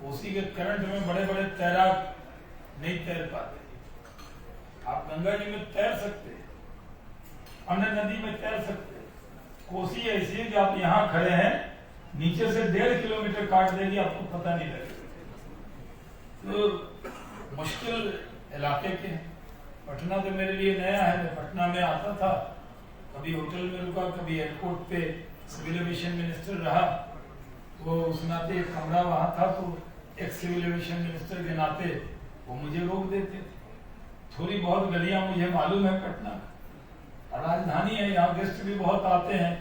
कोसी के करंट में बड़े बड़े तैराक नहीं तैर पाते। आप गंगा जी में तैर सकते, अन्य नदी में तैर सकते। कोसी ऐसी है कि आप यहाँ खड़े हैं, नीचे से 1.5 किलोमीटर काट देगी, आपको पता नहीं लगेगा। तो मुश्किल इलाके के हैं। पटना तो मेरे लिए नया है, मैं पटना में आता था, कभी होटल में रुका, कभी एयरपोर्ट पे सिविल एविएशन मिनिस्टर रहा, तो उस नाते एक कमरा वहां था, तो एक सिविल एविएशन मिनिस्टर के नाते वो मुझे रोक देते थे। थोड़ी बहुत गलियां मुझे मालूम है पटना, और राजधानी है, यहाँ गेस्ट भी बहुत आते हैं,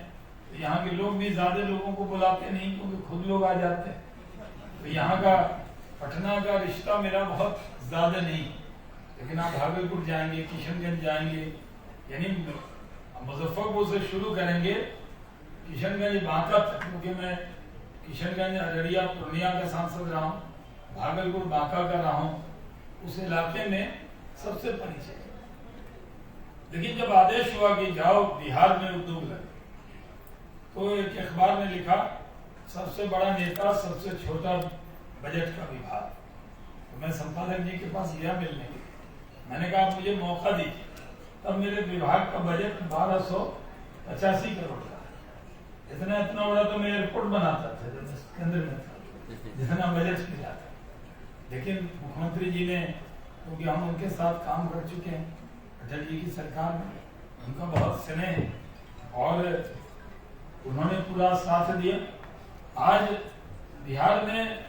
तो यहाँ के लोग भी ज्यादा लोगों को बुलाते नहीं, क्योंकि खुद लोग आ जाते हैं। तो यहाँ का पटना का रिश्ता मेरा बहुत ज्यादा नहीं। लेकिन आप भागलपुर जाएंगे, किशनगंज जाएंगे, यानी मुजफ्फरपुर से शुरू करेंगे, किशनगंज बांका तक, क्योंकि मैं किशनगंज, अररिया, पूर्णिया का सांसद रहा हूँ, भागलपुर बांका का रहा हूँ, उस इलाके में सबसे परिचय। लेकिन जब आदेश हुआ कि जाओ बिहार में उद्योग लगे, तो एक अखबार ने लिखा सबसे बड़ा नेता, सबसे छोटा बजट का विभाग। तो मैं संपादक जी के पास गया मिलने के लिए, मैंने कहा मुझे मौका दीजिए। तब मेरे विभाग का बजट 1285 करोड़ था। इतना बड़ा तो मैं एयरपोर्ट बनाता था जब केंद्र में था। जितना बजट मिला था। लेकिन मुख्यमंत्री जी ने, क्योंकि हम उनके साथ काम कर चुके हैं अटल जी की सरकार में, उनका बहुत स्नेह है और उन्होंने पूरा साथ दिया। आज बिहार में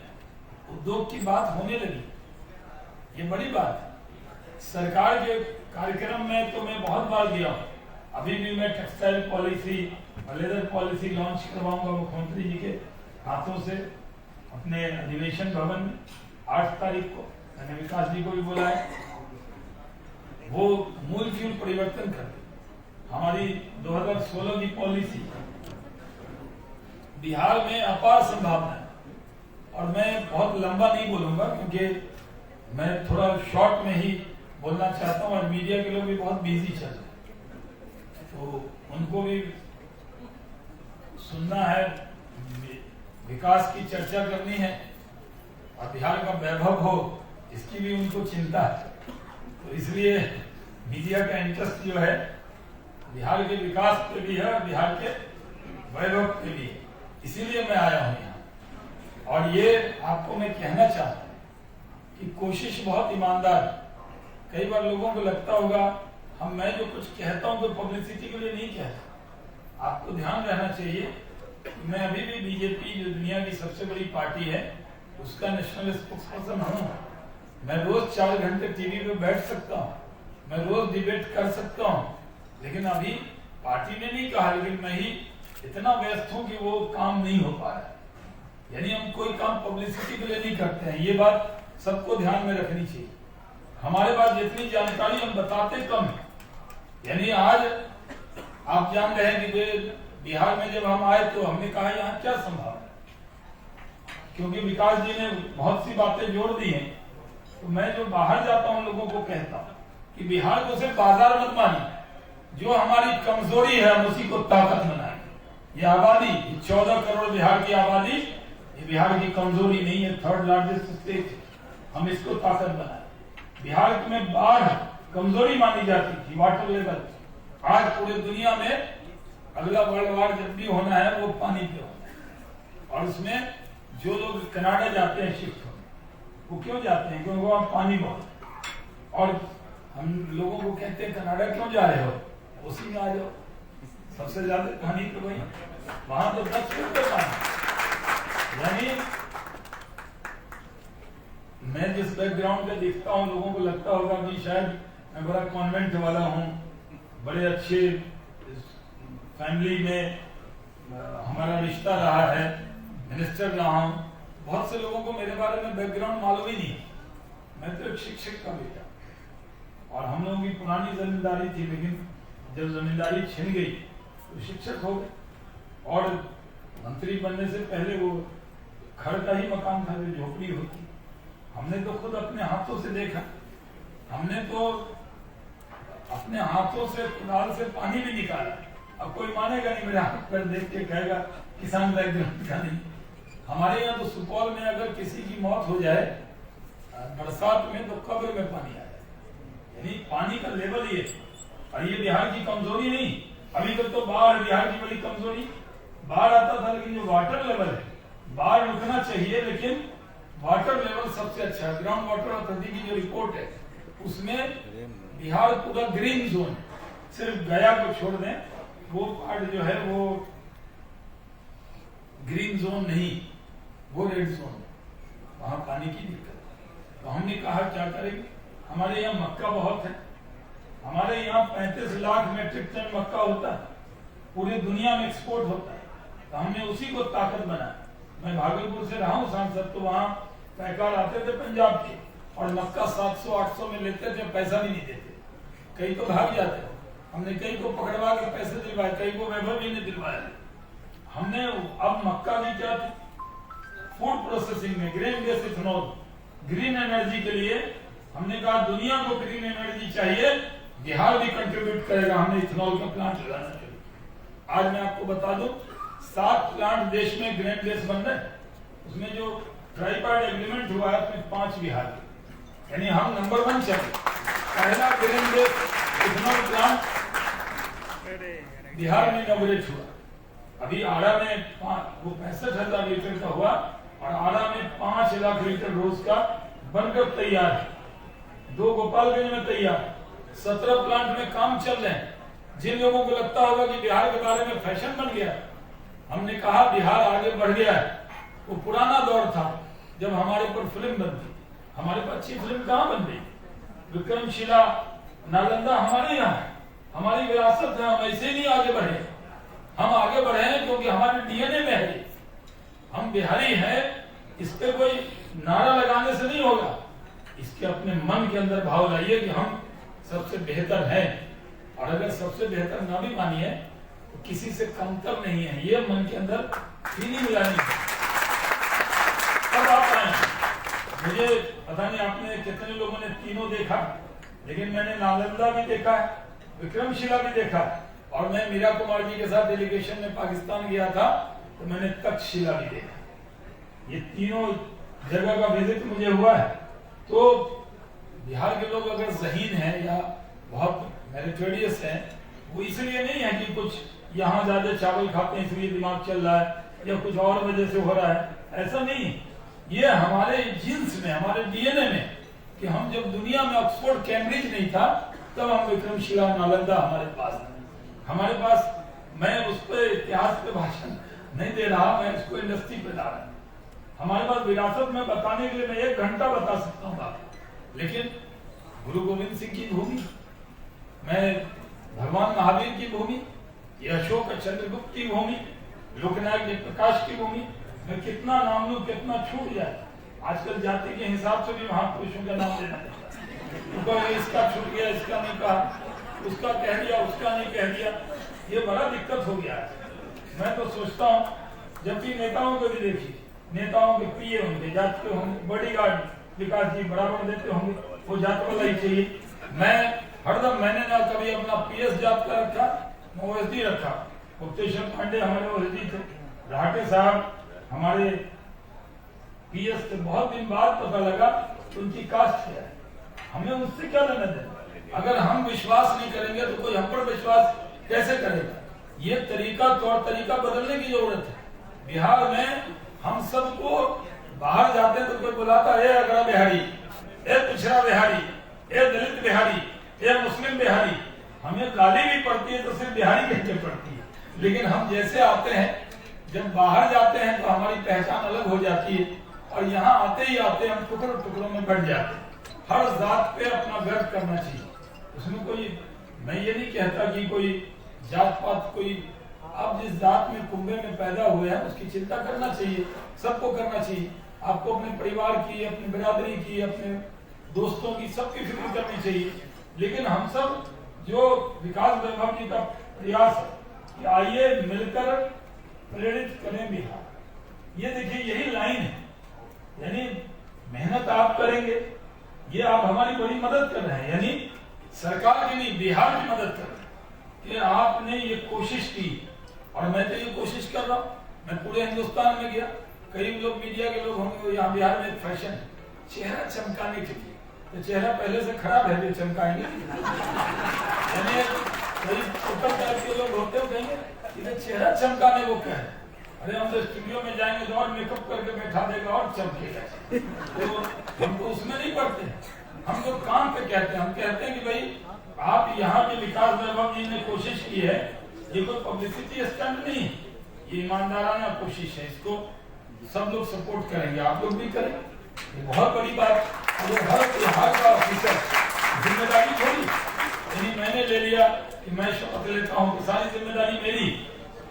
उद्योग की बात होने लगी, ये बड़ी बात है। सरकार के कार्यक्रम में तो मैं बहुत बार गया हूँ, अभी भी मैं टेक्सटाइल पॉलिसी और लेदर पॉलिसी लॉन्च करवाऊंगा मुख्यमंत्री जी के हाथों से अपने अधिवेशन भवन में 8 तारीख को। मैंने विकास जी को भी बोला है, वो मूल फ्यूल परिवर्तन कर दे। हमारी 2016 की पॉलिसी बिहार में अपार संभावना है और मैं बहुत लंबा नहीं बोलूंगा क्योंकि मैं थोड़ा शॉर्ट में ही बोलना चाहता हूँ और मीडिया के लोग भी बहुत बिजी चल रहे हैं, तो उनको भी सुनना है, विकास की चर्चा करनी है और बिहार का वैभव हो इसकी भी उनको चिंता है। तो इसलिए मीडिया का इंटरेस्ट जो है बिहार के विकास पे भी है और बिहार के वैभव पे भी है, इसीलिए मैं आया हूँ यहाँ। और ये आपको मैं कहना चाहता हूँ कि कोशिश बहुत ईमानदार। कई बार लोगों को लगता होगा मैं जो कुछ कहता हूँ तो पब्लिसिटी के लिए नहीं कहता। आपको ध्यान रहना चाहिए, मैं अभी भी बीजेपी जो दुनिया की सबसे बड़ी पार्टी है उसका नेशनल स्पोक्सपर्सन हूँ। मैं रोज 4 घंटे टीवी पे बैठ सकता हूँ, मैं रोज डिबेट कर सकता हूँ, लेकिन अभी पार्टी ने नहीं कहा, लेकिन मैं ही इतना व्यस्त हूँ कि वो काम नहीं हो पा रहा है। यानी हम कोई काम पब्लिसिटी के लिए नहीं करते हैं, ये बात सबको ध्यान में रखनी चाहिए। हमारे पास जितनी जानकारी हम बताते कम है। यानी आज आप जान रहे हैं कि बिहार में जब हम आए तो हमने कहा यहाँ क्या संभव है, क्योंकि विकास जी ने बहुत सी बातें जोड़ दी हैं। तो मैं जो बाहर जाता हूँ लोगों को कहता हूँ कि बिहार को सिर्फ बाजार मत मानिए, जो हमारी कमजोरी है हम उसी को ताकत बनाए। ये आबादी, 14 करोड़ बिहार की आबादी, ये बिहार की कमजोरी नहीं है, 3rd लार्जेस्ट स्टेट, हम इसको ताकत बनाए। बिहार में बाढ़ कमजोरी मानी जाती थी, वाटर लेवल। आज पूरे दुनिया में अगला वर्ल्ड वार जब भी होना है वो पानी पे होना है। और उसमें जो लोग कनाडा जाते हैं शिफ्ट होने, वो क्यों जाते हैं? क्योंकि वहाँ पानी बहुत है। और हम लोगों को कहते हैं कनाडा क्यों जा रहे हो, उसी में आ जाओ, सबसे ज्यादा पानी तो वही, वहां तो 10 फुट पे पानी। यानी मैं जिस बैकग्राउंड में देखता हूँ लोगों को लगता होगा कि शायद मैं बड़ा कॉन्वेंट वाला हूँ, बड़े अच्छे फैमिली में हमारा रिश्ता रहा है, मिनिस्टर रहा हूँ। बहुत से लोगों को मेरे बारे में बैकग्राउंड मालूम ही नहीं। मैं तो एक शिक्षक का बेटा, और हम लोगों की पुरानी जमींदारी थी, लेकिन जब जमींदारी छिन गई तो शिक्षक हो गए। और मंत्री बनने से पहले वो घर का ही मकान था, जो झोपड़ी होती। हमने तो खुद अपने हाथों से देखा, हमने तो अपने हाथों से कुदाल से पानी भी निकाला। अब कोई मानेगा नहीं, मेरे हाथ पर देख के कहेगा किसान बैकग्राउंड का नहीं। हमारे यहाँ तो सुपौल में अगर किसी की मौत हो जाए बरसात में, तो कब्र में पानी आ जाए। यानी पानी का लेवल ये, और ये बिहार की कमजोरी नहीं। अभी तक तो बाढ़ बिहार की बड़ी कमजोरी, बाढ़ आता था, लेकिन जो वाटर लेवल है, बाढ़ रुकना चाहिए लेकिन वाटर लेवल सबसे अच्छा है। ग्राउंड वाटर अथॉरिटी की जो रिपोर्ट है उसमें बिहार पूरा ग्रीन जोन, सिर्फ गया को छोड़ दें, वो पार्ट जो है वो ग्रीन जोन नहीं, वो रेड जोन, वहां पानी की दिक्कत। तो हमने कहा क्या करेंगे, हमारे यहाँ मक्का बहुत है, हमारे यहाँ 35 लाख मेट्रिक टन मक्का होता है, पूरी दुनिया में एक्सपोर्ट होता है। तो हमने उसी को ताकत बनाया। मैं भागलपुर से रहा हूँ सांसद, तो वहाँ पैकार आते थे पंजाब के और मक्का 700-800 में लेते थे, पैसा भी नहीं देते, कई तो भाग जाते। हमने कई को पकड़वा के पैसे दिलवाए, कई को वैभव जी ने दिलवाया। हमने अब मक्का की क्या फूड प्रोसेसिंग में green gas ethanol, green energy के लिए हमने कहा दुनिया को ग्रीन एनर्जी चाहिए, बिहार भी कंट्रीब्यूट करेगा। हमने इथेनॉल का प्लांट लगाना चाहिए। आज मैं आपको बता दूं 7 प्लांट देश में ग्रीन गैस बन रहे हैं। उसमें जो ट्राइपार्ट एग्रीमेंट हुआ है उसमें 5 बिहार के, यानी हम नंबर 1 चले। पहला green gas ethanol plant Bihar में इनॉग्रेट हुआ। अभी आड़ा में वो 65,000 लीटर का हुआ, और आरा में 5 लाख लीटर रोज का बनकर तैयार है, 2 गोपालगंज में तैयार, 17 प्लांट में काम चल रहे हैं। जिन लोगों को लगता होगा कि बिहार के बारे में फैशन बन गया, हमने कहा बिहार आगे बढ़ गया है। वो पुराना दौर था जब हमारे पर फिल्म बनती, हमारे पर अच्छी फिल्म कहाँ बन रही? विक्रमशिला, नालंदा हमारे यहाँ है, हमारी विरासत है। हम ऐसे नहीं आगे बढ़े, हम आगे बढ़े हैं क्योंकि हमारे डीएनए में है। हम बिहारी हैं, इस पे कोई नारा लगाने से नहीं होगा, इसके अपने मन के अंदर भाव लाइए कि हम सबसे बेहतर हैं, और अगर सबसे बेहतर ना भी मानिए तो किसी से कमतर नहीं है, ये मन के अंदर फीलिंग लानी है। अब आप आए, मुझे पता नहीं आपने कितने लोगों ने तीनों देखा, लेकिन मैंने नालंदा भी देखा है, विक्रमशिला भी देखा, और मैं मीरा कुमार जी के साथ डेलीगेशन में पाकिस्तान गया था तो मैंने तक्षशिला भी देखा। ये तीनों जगह का विजिट मुझे हुआ है। तो बिहार के लोग अगर ज़हीन हैं या बहुत मेरिटोरियस हैं, वो इसलिए नहीं है कि कुछ यहाँ ज्यादा चावल खाते हैं इसलिए दिमाग चल रहा है या कुछ और वजह से हो रहा है, ऐसा नहीं। ये हमारे जीन्स में, हमारे डीएनए में, कि हम जब दुनिया में ऑक्सफोर्ड कैम्ब्रिज नहीं था तब हम विक्रमशिला नालंदा हमारे पास मैं उस पर इतिहास पे भाषण नहीं दे रहा, मैं उसको इंडस्ट्री पे ला रहा। हमारे पास विरासत में बताने के लिए मैं 1 घंटा बता सकता हूँ आपको, लेकिन गुरु गोविंद सिंह की भूमि, मैं भगवान महावीर की भूमि, ये अशोक चंद्रगुप्त की भूमि, लोकनायक जयप्रकाश की भूमि, मैं कितना नाम लूं कितना छूट जाए। आजकल जाति के हिसाब से भी महापुरुषों का नाम लेना है, इसका छूट गया, इसका नहीं कहा, उसका कह दिया, उसका नहीं कह दिया, ये बड़ा दिक्कत हो गया है। मैं तो सोचता हूँ, जब भी नेताओं को भी देखिए, नेताओं के पीए होंगे, जात के होंगे, बॉडीगार्ड विकास जी बराबर देते होंगे, वो जात वाला ही चाहिए। मैं हरदम, मैंने ना कभी अपना पीएस जात का रखा, मैं ओएसडी रखा। गुप्तेश्वर पांडे हमारे ओएसडी थे, राठे साहब हमारे पीएस थे। बहुत दिन बाद पता लगा उनकी कास्ट क्या है, हमें उससे क्या लेना देना। अगर हम विश्वास नहीं करेंगे तो कोई हम पर विश्वास कैसे करेगा? ये तरीका, तौर तरीका बदलने की जरूरत है। बिहार में हम सबको बाहर जाते हैं तो कोई बुलाता है अगड़ा बिहारी, ए पिछड़ा बिहारी, ए दलित बिहारी, ए मुस्लिम बिहारी। हमें गाली भी पड़ती है तो सिर्फ बिहारी कहते पड़ती है, लेकिन हम जैसे आते हैं, जब बाहर जाते हैं तो हमारी पहचान अलग हो जाती है, और यहाँ आते ही आते हम टुकड़ों टुकड़ों में बढ़ जाते हैं। हर जात पे अपना गर्व करना चाहिए, उसमें कोई, मैं ये नहीं कहता कि कोई जात पात, कोई आप जिस जात में कुंभे में पैदा हुए हैं उसकी चिंता करना चाहिए, सबको करना चाहिए। आपको अपने परिवार की, अपनी बिरादरी की, अपने दोस्तों की, सबकी फिक्र करनी चाहिए। लेकिन हम सब जो विकास वैभव जी का प्रयास है कि आइए मिलकर प्रेरित करें बिहार, ये देखिए यही लाइन है, यानी मेहनत आप करेंगे, ये आप हमारी बड़ी मदद कर रहे हैं, यानी सरकार की नहीं, बिहार की मदद कर रहे हैं कि आपने ये कोशिश की, और मैं तो ये कोशिश कर रहा हूँ। मैं पूरे हिंदुस्तान में गया, कई लोग मीडिया के लोग होंगे, यहाँ बिहार में एक फैशन चेहरा चमकाने के लिए, तो चेहरा पहले से खराब है जो चमकाएंगे, यानी कई ऊपर टाइप के लोग होते कहेंगे इधर चेहरा चमकाने वो क्या है, अरे हम तो स्टूडियो में जाएंगे तो और मेकअप करके बैठा देगा और चमकेगा। तो हम तो उसमें नहीं पड़ते, हम तो काम पे कहते हैं। हम कहते हैं कि भाई आप यहाँ के विकास वैभव जी ने कोशिश की है, ये कोई पब्लिसिटी स्टंट नहीं, ये ईमानदाराना कोशिश है, इसको सब लोग सपोर्ट करेंगे, आप लोग भी करें, ये बहुत बड़ी बात। अगर हर बिहार का ऑफिसर जिम्मेदारी थोड़ी, यानी मैंने ले लिया कि मैं शपथ लेता हूँ कि सारी जिम्मेदारी मेरी,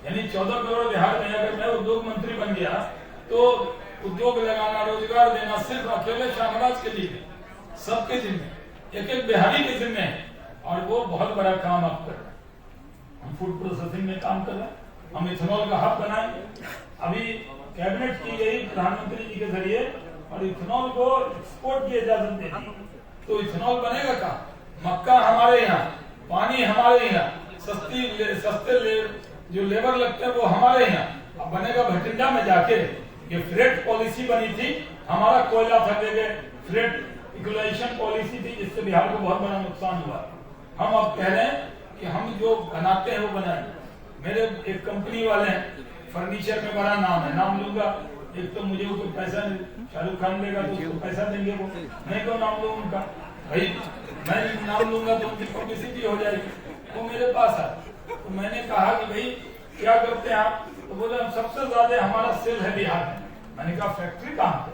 यानी 14 करोड़ बिहार में अगर मैं उद्योग मंत्री बन गया तो उद्योग लगाना, रोजगार देना सिर्फ अकेले शाहनवाज के लिए, सबके जिम्मे, एक एक बिहारी के जिम्मे है, और वो बहुत बड़ा काम आप कर रहे हैं। हम फूड प्रोसेसिंग में काम कर रहे हैं, हम इथेनॉल का हब बनाएंगे। अभी कैबिनेट की गई प्रधानमंत्री जी के जरिए, और इथेनॉल को एक्सपोर्ट की इजाजत दे दी, तो इथेनॉल बनेगा कहाँ? मक्का हमारे यहाँ, पानी हमारे यहाँ, सस्ते जो लेबर लगते हैं वो हमारे यहाँ, अब बनेगा भटिंडा में जाके। ये फ्रेट पॉलिसी बनी थी, हमारा कोयला था जगह, फ्रेट इक्वलाइजेशन पॉलिसी थी, जिससे बिहार को बहुत बड़ा नुकसान हुआ। हम अब कह रहे हैं कि हम जो बनाते हैं वो बनाए। मेरे एक कंपनी वाले हैं, फर्नीचर में बड़ा नाम है, नाम लूंगा, एक तो मुझे कोई पैसा नहीं, शाहरुख खान देगा तो उसको पैसा देंगे, वो मैं क्यों नाम लूँ उनका, भाई मैं नाम लूंगा तो उनकी पब्लिसिटी हो जाएगी। वो मेरे पास आए तो मैंने कहा कि भाई क्या करते हैं आप, तो बोले सबसे ज्यादा हमारा सेल है बिहार में। मैंने कहा फैक्ट्री कहाँ पे,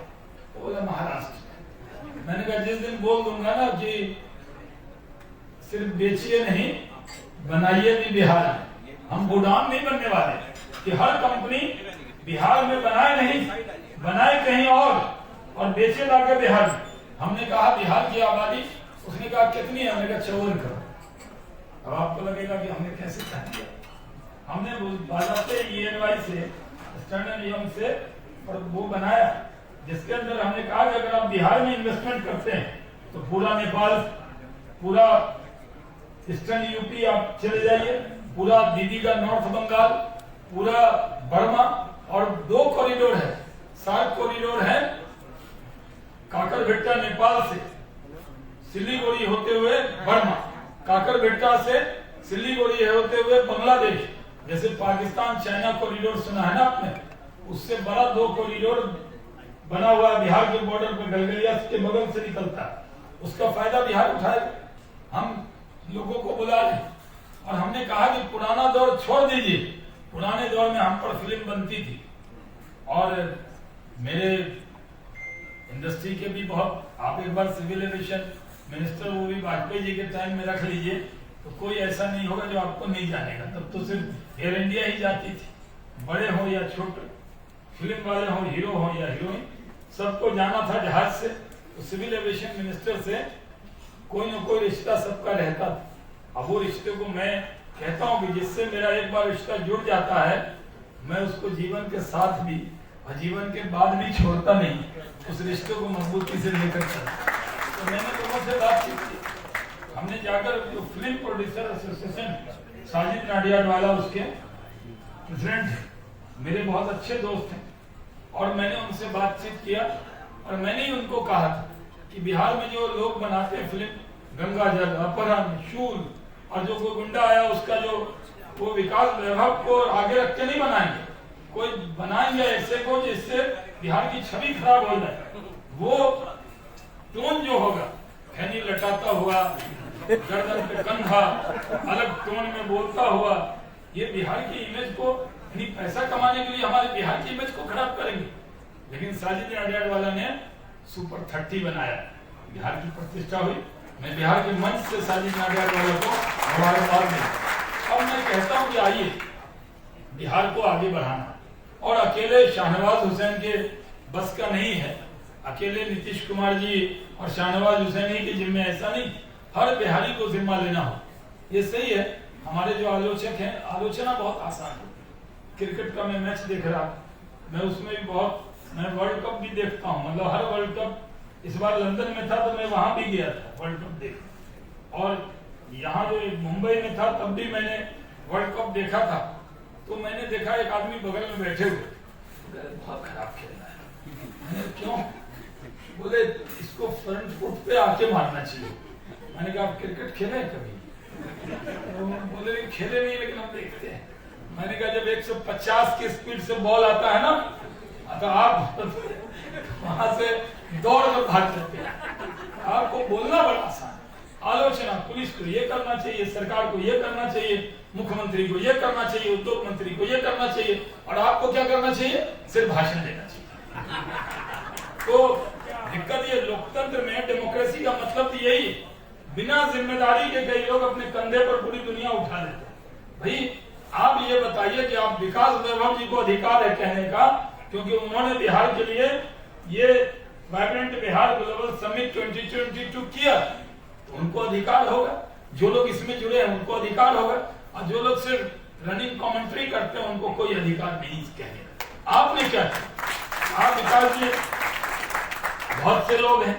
तो बोले महाराष्ट्र। मैंने कहा जिस दिन बोल दूंगा ना कि सिर्फ बेचिए नहीं बनाइए भी बिहार में, हम गोडाउन नहीं बनने वाले कि हर कंपनी बिहार में बनाए नहीं, बनाए कहीं और बेचे लाके बिहार में। हमने कहा बिहार की आबादी, उसने कहा कितनी है, हमने कहा 54 करोड़। अब आपको लगेगा कि हमने कैसे तय किया, हमने बाजाते ENY से स्टैंडर्ड यूनियन से और वो बनाया जिसके अंदर हमने कहा कि अगर आप बिहार में इन्वेस्टमेंट करते हैं तो पूरा नेपाल, पूरा ईस्टर्न यूपी आप चले जाइए, पूरा दीदी का नॉर्थ बंगाल, पूरा बर्मा, और 2 कॉरिडोर है, 7 कॉरिडोर है काकरबेट्टा नेपाल से सिलीगुड़ी होते हुए बर्मा, काकरबेट्टा से सिलीगुड़ी होते हुए बांग्लादेश, जैसे पाकिस्तान चाइना कॉरिडोर सुना है ना आपने, उससे बड़ा 2 कॉरिडोर बना हुआ है बिहार के बॉर्डर पर, गलगलिया के बगल से निकलता है, उसका फायदा बिहार उठाए। हम लोगों को बुला रहे और हमने कहा कि पुराना दौर छोड़ दीजिए, पुराने दौर में हम पर फिल्म बनती थी और मेरे इंडस्ट्री के भी बहुत, आप एक बार सिविल एविएशन मिनिस्टर वो भी वाजपेयी जी के टाइम में रख लीजिए तो कोई ऐसा नहीं होगा जो आपको नहीं जानेगा। तब तो सिर्फ एयर इंडिया ही जाती थी, बड़े हो या छोटे, फिल्म वाले हो, हीरो हो या हीरोइन, सबको जाना था जहाज से। तो सिविल एविएशन मिनिस्टर से कोई न कोई रिश्ता सबका रहता था। अब वो रिश्ते को मैं कहता हूँ कि जिससे मेरा एक बार रिश्ता जुड़ जाता है, मैं उसको जीवन के साथ भी और जीवन के बाद भी छोड़ता नहीं, उस रिश्ते को मजबूती से लेकर चलता। तो मैंने लोगों से बातचीत की, हमने जाकर जो film producer association Sajid Nadiadwala उसके प्रेसिडेंट मेरे बहुत अच्छे दोस्त हैं, और मैंने उनसे बातचीत किया और मैंने ही उनको कहा था कि बिहार में जो लोग बनाते हैं फिल्म, गंगा जल, अपहरण, शूल, और जो कोई गुंडा आया उसका जो वो विकास वैभव को आगे रख के नहीं बनाएंगे, कोई बनाएंगे ऐसे को जिससे बिहार की छवि खराब हो जाए। वो टोन जो होगा, खैनी लटाता हुआ, गर्दन पे कंधा, अलग टोन में बोलता हुआ, ये बिहार की इमेज को यानी पैसा कमाने के लिए हमारे बिहार की इमेज को खराब करेंगे। लेकिन साजिद नाडियाडवाला ने सुपर 30 बनाया, बिहार की प्रतिष्ठा हुई। मैं बिहार के मंच से साजिद नाडियाडवाला को मुबारकबाद देता। अब मैं कहता हूँ कि आइए बिहार को आगे बढ़ाना, और अकेले शाहनवाज हुसैन के बस का नहीं है, अकेले नीतीश कुमार जी और शाहनवाज हुसैन ही के जिम्मे ऐसा नहीं, हर बिहारी को जिम्मा लेना हो। ये सही है, हमारे जो आलोचक हैं, आलोचना बहुत आसान है। क्रिकेट का मैं मैच देख रहा, मैं उसमें भी बहुत, मैं वर्ल्ड कप भी देखता हूँ, मतलब हर वर्ल्ड कप, इस बार लंदन में था तो मैं वहां भी गया था वर्ल्ड कप देख, और यहाँ जो मुंबई में था तब भी मैंने वर्ल्ड कप देखा था। तो मैंने देखा एक आदमी बगल में बैठे हुए, बहुत खराब खेल रहा है, क्यों? बोले इसको फ्रंट फुट पे आके मारना चाहिए। मैंने कहा आप क्रिकेट खेले कभी? तो बोले खेले नहीं, लेकिन हम देखते हैं। मैंने कहा जब 150 की स्पीड से बॉल आता है ना, तो आप वहां से दौड़ कर भाग जाते हैं। आपको बोलना बड़ा आसान, आलोचना पुलिस को ये करना चाहिए, सरकार को ये करना चाहिए, मुख्यमंत्री को ये करना चाहिए, उद्योग मंत्री को ये करना चाहिए, और आपको क्या करना चाहिए? सिर्फ भाषण देना चाहिए। तो दिक्कत ये, लोकतंत्र में डेमोक्रेसी का मतलब तो यही है, बिना जिम्मेदारी के कई लोग अपने कंधे पर पूरी दुनिया उठा लेते हैं। भाई आप ये बताइए कि आप विकास वैभव जी को अधिकार है कहने का, क्योंकि उन्होंने बिहार के लिए ये वाइब्रेंट बिहार ग्लोबल समिट 2022 किया, तो उनको अधिकार होगा। जो लोग इसमें जुड़े हैं उनको अधिकार होगा, और जो लोग सिर्फ रनिंग कमेंट्री करते हैं उनको कोई अधिकार नहीं कहने का। आपने क्या किया? आप विकास जी, बहुत से लोग हैं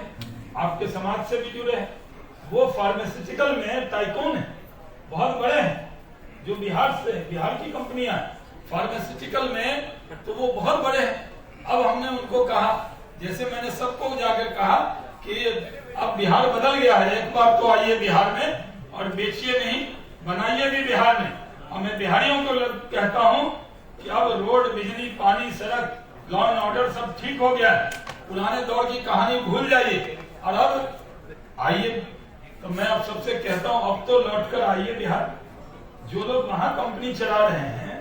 आपके समाज से भी जुड़े हैं, वो फार्मास्यूटिकल में टाइकून है, बहुत बड़े हैं, जो बिहार से, बिहार की कंपनियां फार्मास्यूटिकल में, तो वो बहुत बड़े हैं। अब हमने उनको कहा, जैसे मैंने सबको जाकर कहा कि अब बिहार बदल गया है, एक बार तो आइए बिहार में और बेचिए नहीं, बनाइए भी बिहार में। और मैं बिहारियों को कहता हूं कि अब रोड, बिजली, पानी, सड़क लॉ एंड ऑर्डर सब ठीक हो गया है, पुराने दौर की कहानी भूल जाइए और अब आइए। तो मैं आप सबसे कहता हूं अब तो लौट कर आइए बिहार। जो लोग वहां कंपनी चला रहे हैं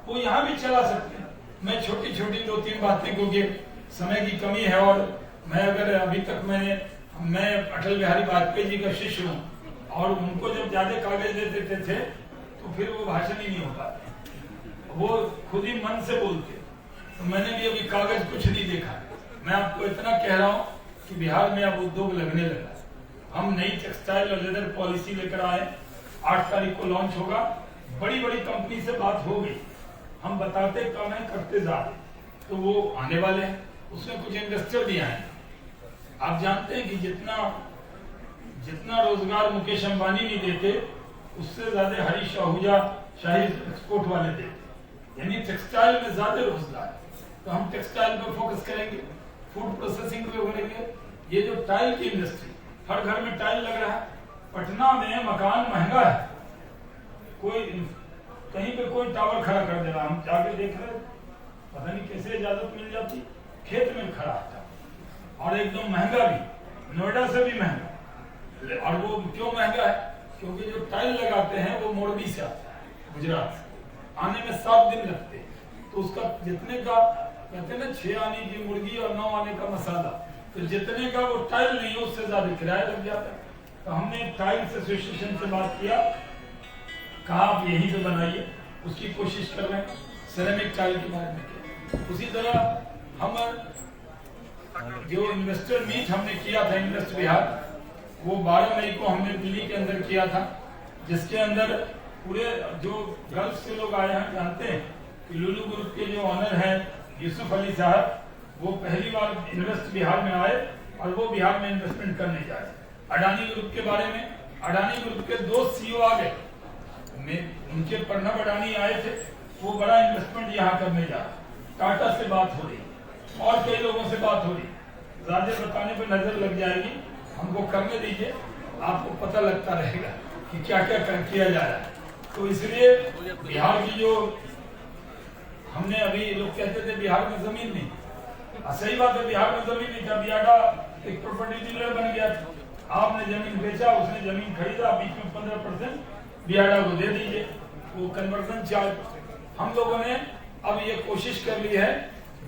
वो यहाँ भी चला सकते हैं। मैं छोटी छोटी 2-3 बातें, क्योंकि समय की कमी है, और मैं अगर अभी तक मैं अटल बिहारी वाजपेयी जी का शिष्य हूँ और उनको जब ज्यादा कागज दे देते थे तो फिर वो भाषण ही नहीं हो पाते, वो खुद ही मन से बोलते। तो मैंने भी अभी कागज कुछ नहीं देखा। मैं आपको इतना कह रहा हूँ कि बिहार में अब उद्योग लगने लगा। हम नई टेक्सटाइल और लेदर पॉलिसी लेकर आए, 8 तारीख को लॉन्च होगा। बड़ी बड़ी कंपनी से बात हो गई, हम बताते कम है करते ज्यादा, तो वो आने वाले हैं। उसमें कुछ इन्वेस्टर भी आए। आप जानते हैं कि जितना रोजगार मुकेश अंबानी नहीं देते उससे ज्यादा हरीश आहूजा शाही एक्सपोर्ट वाले देते, यानी टेक्सटाइल में ज्यादा रोजगार। तो हम टेक्सटाइल पे फोकस करेंगे, फूड प्रोसेसिंग पे करेंगे। ये जो टाइल की इंडस्ट्री, हर घर में टाइल लग रहा है। पटना में मकान महंगा है, कोई कहीं पे कोई टावर खड़ा कर दे रहा, हम जाके देख रहे, पता नहीं कैसे इजाजत मिल जाती, खेत में खड़ा था और एकदम महंगा भी, नोएडा से भी महंगा। और वो क्यों महंगा है? क्योंकि जो टाइल लगाते हैं वो मोरबी से आता है, गुजरात से, आने में 7 दिन लगते हैं। तो उसका जितने का कहते हैं ना 6 आने की मुर्गी और 9 आने का मसाला, तो जितने का वो टाइल नहीं है उससे ज्यादा किराया लग जाता है। तो हमने टाइल्स एसोसिएशन से बात किया, कहा आप यहीं पे बनाइए, उसकी कोशिश कर रहे हैं। सेरेमिक टाइल के बारे में उसी तरह हम जो इन्वेस्टर मीट हमने किया था इन्वेस्ट बिहार, वो 12 मई को हमने दिल्ली के अंदर किया था, जिसके अंदर पूरे जो गल्फ से लोग आए हैं जानते हैं कि लुलु ग्रुप के जो ऑनर हैं यूसुफ अली साहब, वो पहली बार इन्वेस्ट बिहार में आए और वो बिहार में इन्वेस्टमेंट करने जा रहे। अडानी ग्रुप के बारे में, अडानी ग्रुप के 2 CEO आ गए, उनके प्रणब अडानी आए थे, वो बड़ा इन्वेस्टमेंट यहाँ करने जा रहे। टाटा से बात हो रही और कई लोगों से बात हो रही, ज्यादा बताने पर नजर लग जाएगी, हमको करने दीजिए, आपको पता लगता रहेगा कि क्या क्या किया जा रहा है। तो इसलिए बिहार की जो हमने अभी लोग कहते थे बिहार में जमीन नहीं, सही बात है, बिहार में जमीन नहीं था। बियाडा एक प्रॉपर्टी डीलर बन गया, आपने जमीन बेचा, उसने जमीन खरीदा, बीच में 15% बियाडा को दे दीजिए, वो कन्वर्जन चार्ज। हम लोगों ने अब ये कोशिश कर ली है,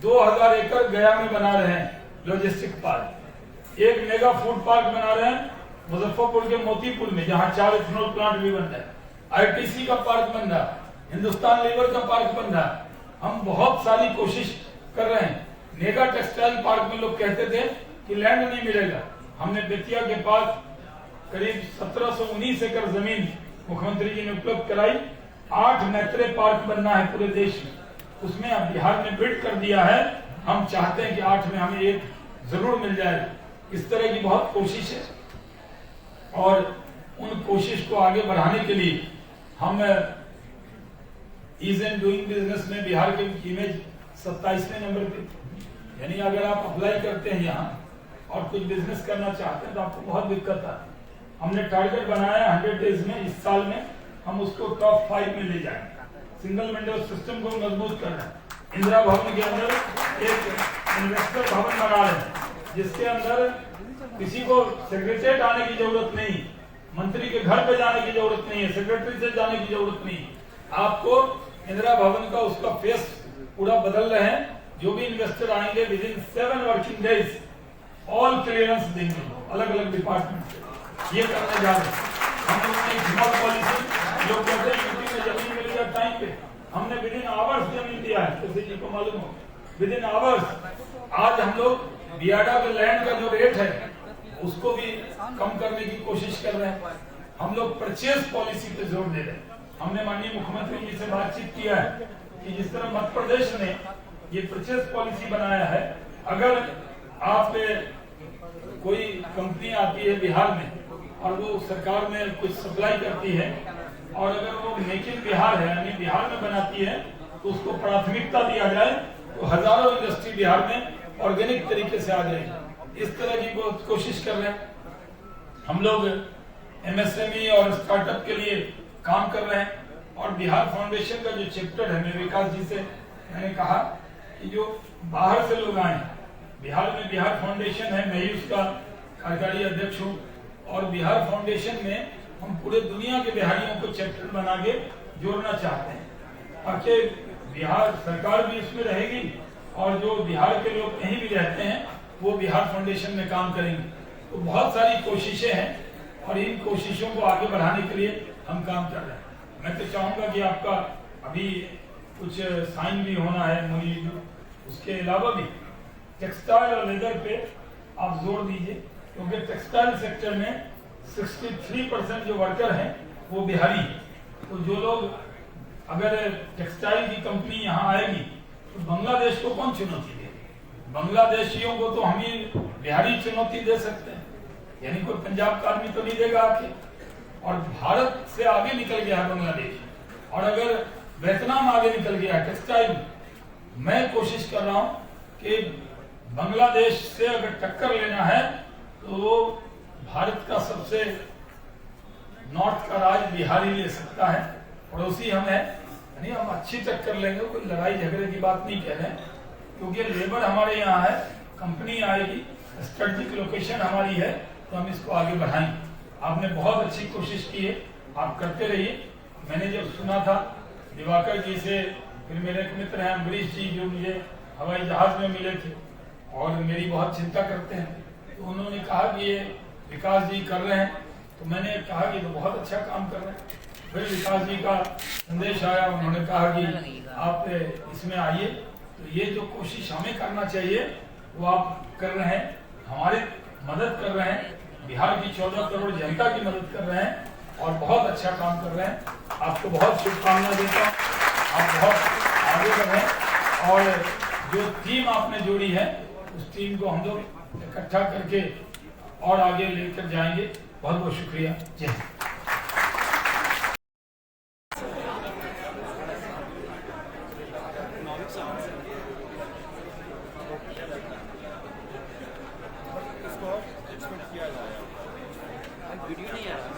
2000 एकड़ गया में बना रहे हैं लॉजिस्टिक पार्क, एक मेगा फूड पार्क बना रहे हैं मुजफ्फरपुर के मोतीपुर में, जहाँ 4 इथेनॉल प्लांट भी बन रहा है, ITC का पार्क बन रहा, हिंदुस्तान लीवर का पार्क बन रहा। हम बहुत सारी कोशिश कर रहे हैं। मेगा टेक्सटाइल पार्क में लोग कहते थे कि लैंड नहीं मिलेगा, हमने बेतिया के पास करीब 1719 एकड़ जमीन मुख्यमंत्री जी ने उपलब्ध कराई। 8 मैत्रे पार्क बनना है पूरे देश में, उसमें अब बिहार ने बिड कर दिया है। हम चाहते हैं कि 8 में हमें एक जरूर मिल जाए। इस तरह की बहुत कोशिश है और उन कोशिश को आगे बढ़ाने के लिए हम ईज एंड डूइंग बिजनेस में बिहार के इमेज 27वें नंबर पे, यानी अगर आप अप्लाई करते हैं यहाँ और कुछ बिजनेस करना चाहते हैं तो आपको बहुत दिक्कत आती है। हमने टारगेट बनाया 100 डेज में, इस साल में हम उसको टॉप 5 में ले जाएंगे। सिंगल विंडो सिस्टम को मजबूत करना है। इंदिरा भवन के अंदर एक इन्वेस्टर भवन बना रहे हैं, जिसके अंदर किसी को सेक्रेटरीट आने की जरूरत नहीं, मंत्री के घर पे जाने की जरूरत नहीं है, सेक्रेटरी से जाने की जरूरत नहीं। आपको इंदिरा भवन का उसका फेस पूरा बदल रहे हैं। जो भी इन्वेस्टर आएंगे with in 7 working days all clearance देंगे, अलग अलग डिपार्टमेंट से ये करने जा रहे हैं। हम लोगों ने स्मॉल पॉलिसी, लोग कहते हैं यूपी में जमीन मिल गया टाइम पे, हमने विद इन आवर्स जमीन दिया है, किसी जी को मालूम हो, विद इन आवर्स। आज हम लोग बियाडा के लैंड का जो रेट है उसको भी कम करने की कोशिश कर रहे हैं। हम लोग परचेज पॉलिसी पे जोर दे रहे हैं। हमने माननीय मुख्यमंत्री जी से बातचीत किया है कि जिस तरह मध्य प्रदेश ने ये परचेज पॉलिसी बनाया है, अगर आप कोई कंपनी आती है बिहार में और वो सरकार में कुछ सप्लाई करती है और अगर वो मेक इन बिहार है यानी बिहार में बनाती है तो उसको प्राथमिकता दिया जाए, तो हजारों इंडस्ट्री बिहार में ऑर्गेनिक तरीके से आ जाएगी। इस तरह की कोशिश कर रहे हैं। हम लोग MSME और स्टार्टअप के लिए काम कर रहे हैं और बिहार फाउंडेशन का जो चैप्टर है, मैं विकास जी से मैंने कहा कि जो बाहर से लोग आए, बिहार में बिहार फाउंडेशन है, मैं ही उसका कार्यकारी अध्यक्ष हूँ, और बिहार फाउंडेशन में हम पूरे दुनिया के बिहारियों को चैप्टर बना के जोड़ना चाहते हैं, ताकि बिहार सरकार भी उसमें रहेगी और जो बिहार के लोग कहीं भी रहते हैं वो बिहार फाउंडेशन में काम करेंगे। तो बहुत सारी कोशिशें हैं और इन कोशिशों को आगे बढ़ाने के लिए हम काम कर रहे हैं। मैं तो चाहूँगा कि आपका अभी कुछ साइन भी होना है मुनी, उसके अलावा भी टेक्सटाइल और लेदर पे आप जोर दीजिए, क्योंकि टेक्सटाइल सेक्टर में 63% जो वर्कर हैं वो बिहारी हैं। तो जो लोग अगर टेक्सटाइल की कंपनी यहाँ आएगी तो बांग्लादेश को कौन चुनौती देगा? बांग्लादेशियों को तो हम ही बिहारी चुनौती दे सकते हैं, यानी कोई पंजाब का आदमी तो नहीं देगा आके। और भारत से आगे निकल गया है बांग्लादेश, और अगर वियतनाम आगे निकल गया है टेक्सटाइल, मैं कोशिश कर रहा हूँ कि बांग्लादेश से अगर टक्कर लेना है तो भारत का सबसे नॉर्थ का राज बिहारी ले सकता है, पड़ोसी हम है, यानी हम अच्छी टक्कर लेंगे, कोई लड़ाई झगड़े की बात नहीं कह रहे हैं, क्योंकि लेबर हमारे यहाँ है, कंपनी आएगी, स्ट्रेटेजिक लोकेशन हमारी है, तो हम इसको आगे बढ़ाएंगे। आपने बहुत अच्छी कोशिश की है, आप करते रहिए। मैंने जब सुना था दिवाकर जी से, फिर मेरे एक मित्र हैं अम्बरीश जी जो मुझे हवाई जहाज में मिले थे और मेरी बहुत चिंता करते हैं, तो उन्होंने कहा कि ये विकास जी कर रहे हैं, तो मैंने कहा कि तो बहुत अच्छा काम कर रहे हैं। फिर विकास जी का संदेश आया, उन्होंने कहा कि आप इसमें आइए। तो ये जो कोशिश हमें करना चाहिए वो आप कर रहे हैं, हमारी मदद कर रहे हैं, बिहार की 14 करोड़ जनता की मदद कर रहे हैं और बहुत अच्छा काम कर रहे हैं। आपको बहुत शुभकामनाएं देता हूँ, आप बहुत आगे बढ़ें, और जो टीम आपने जोड़ी है उस टीम को हम लोग इकट्ठा करके और आगे लेकर जाएंगे। बहुत बहुत शुक्रिया। जय हिंद। वीडियो नहीं आ रहा।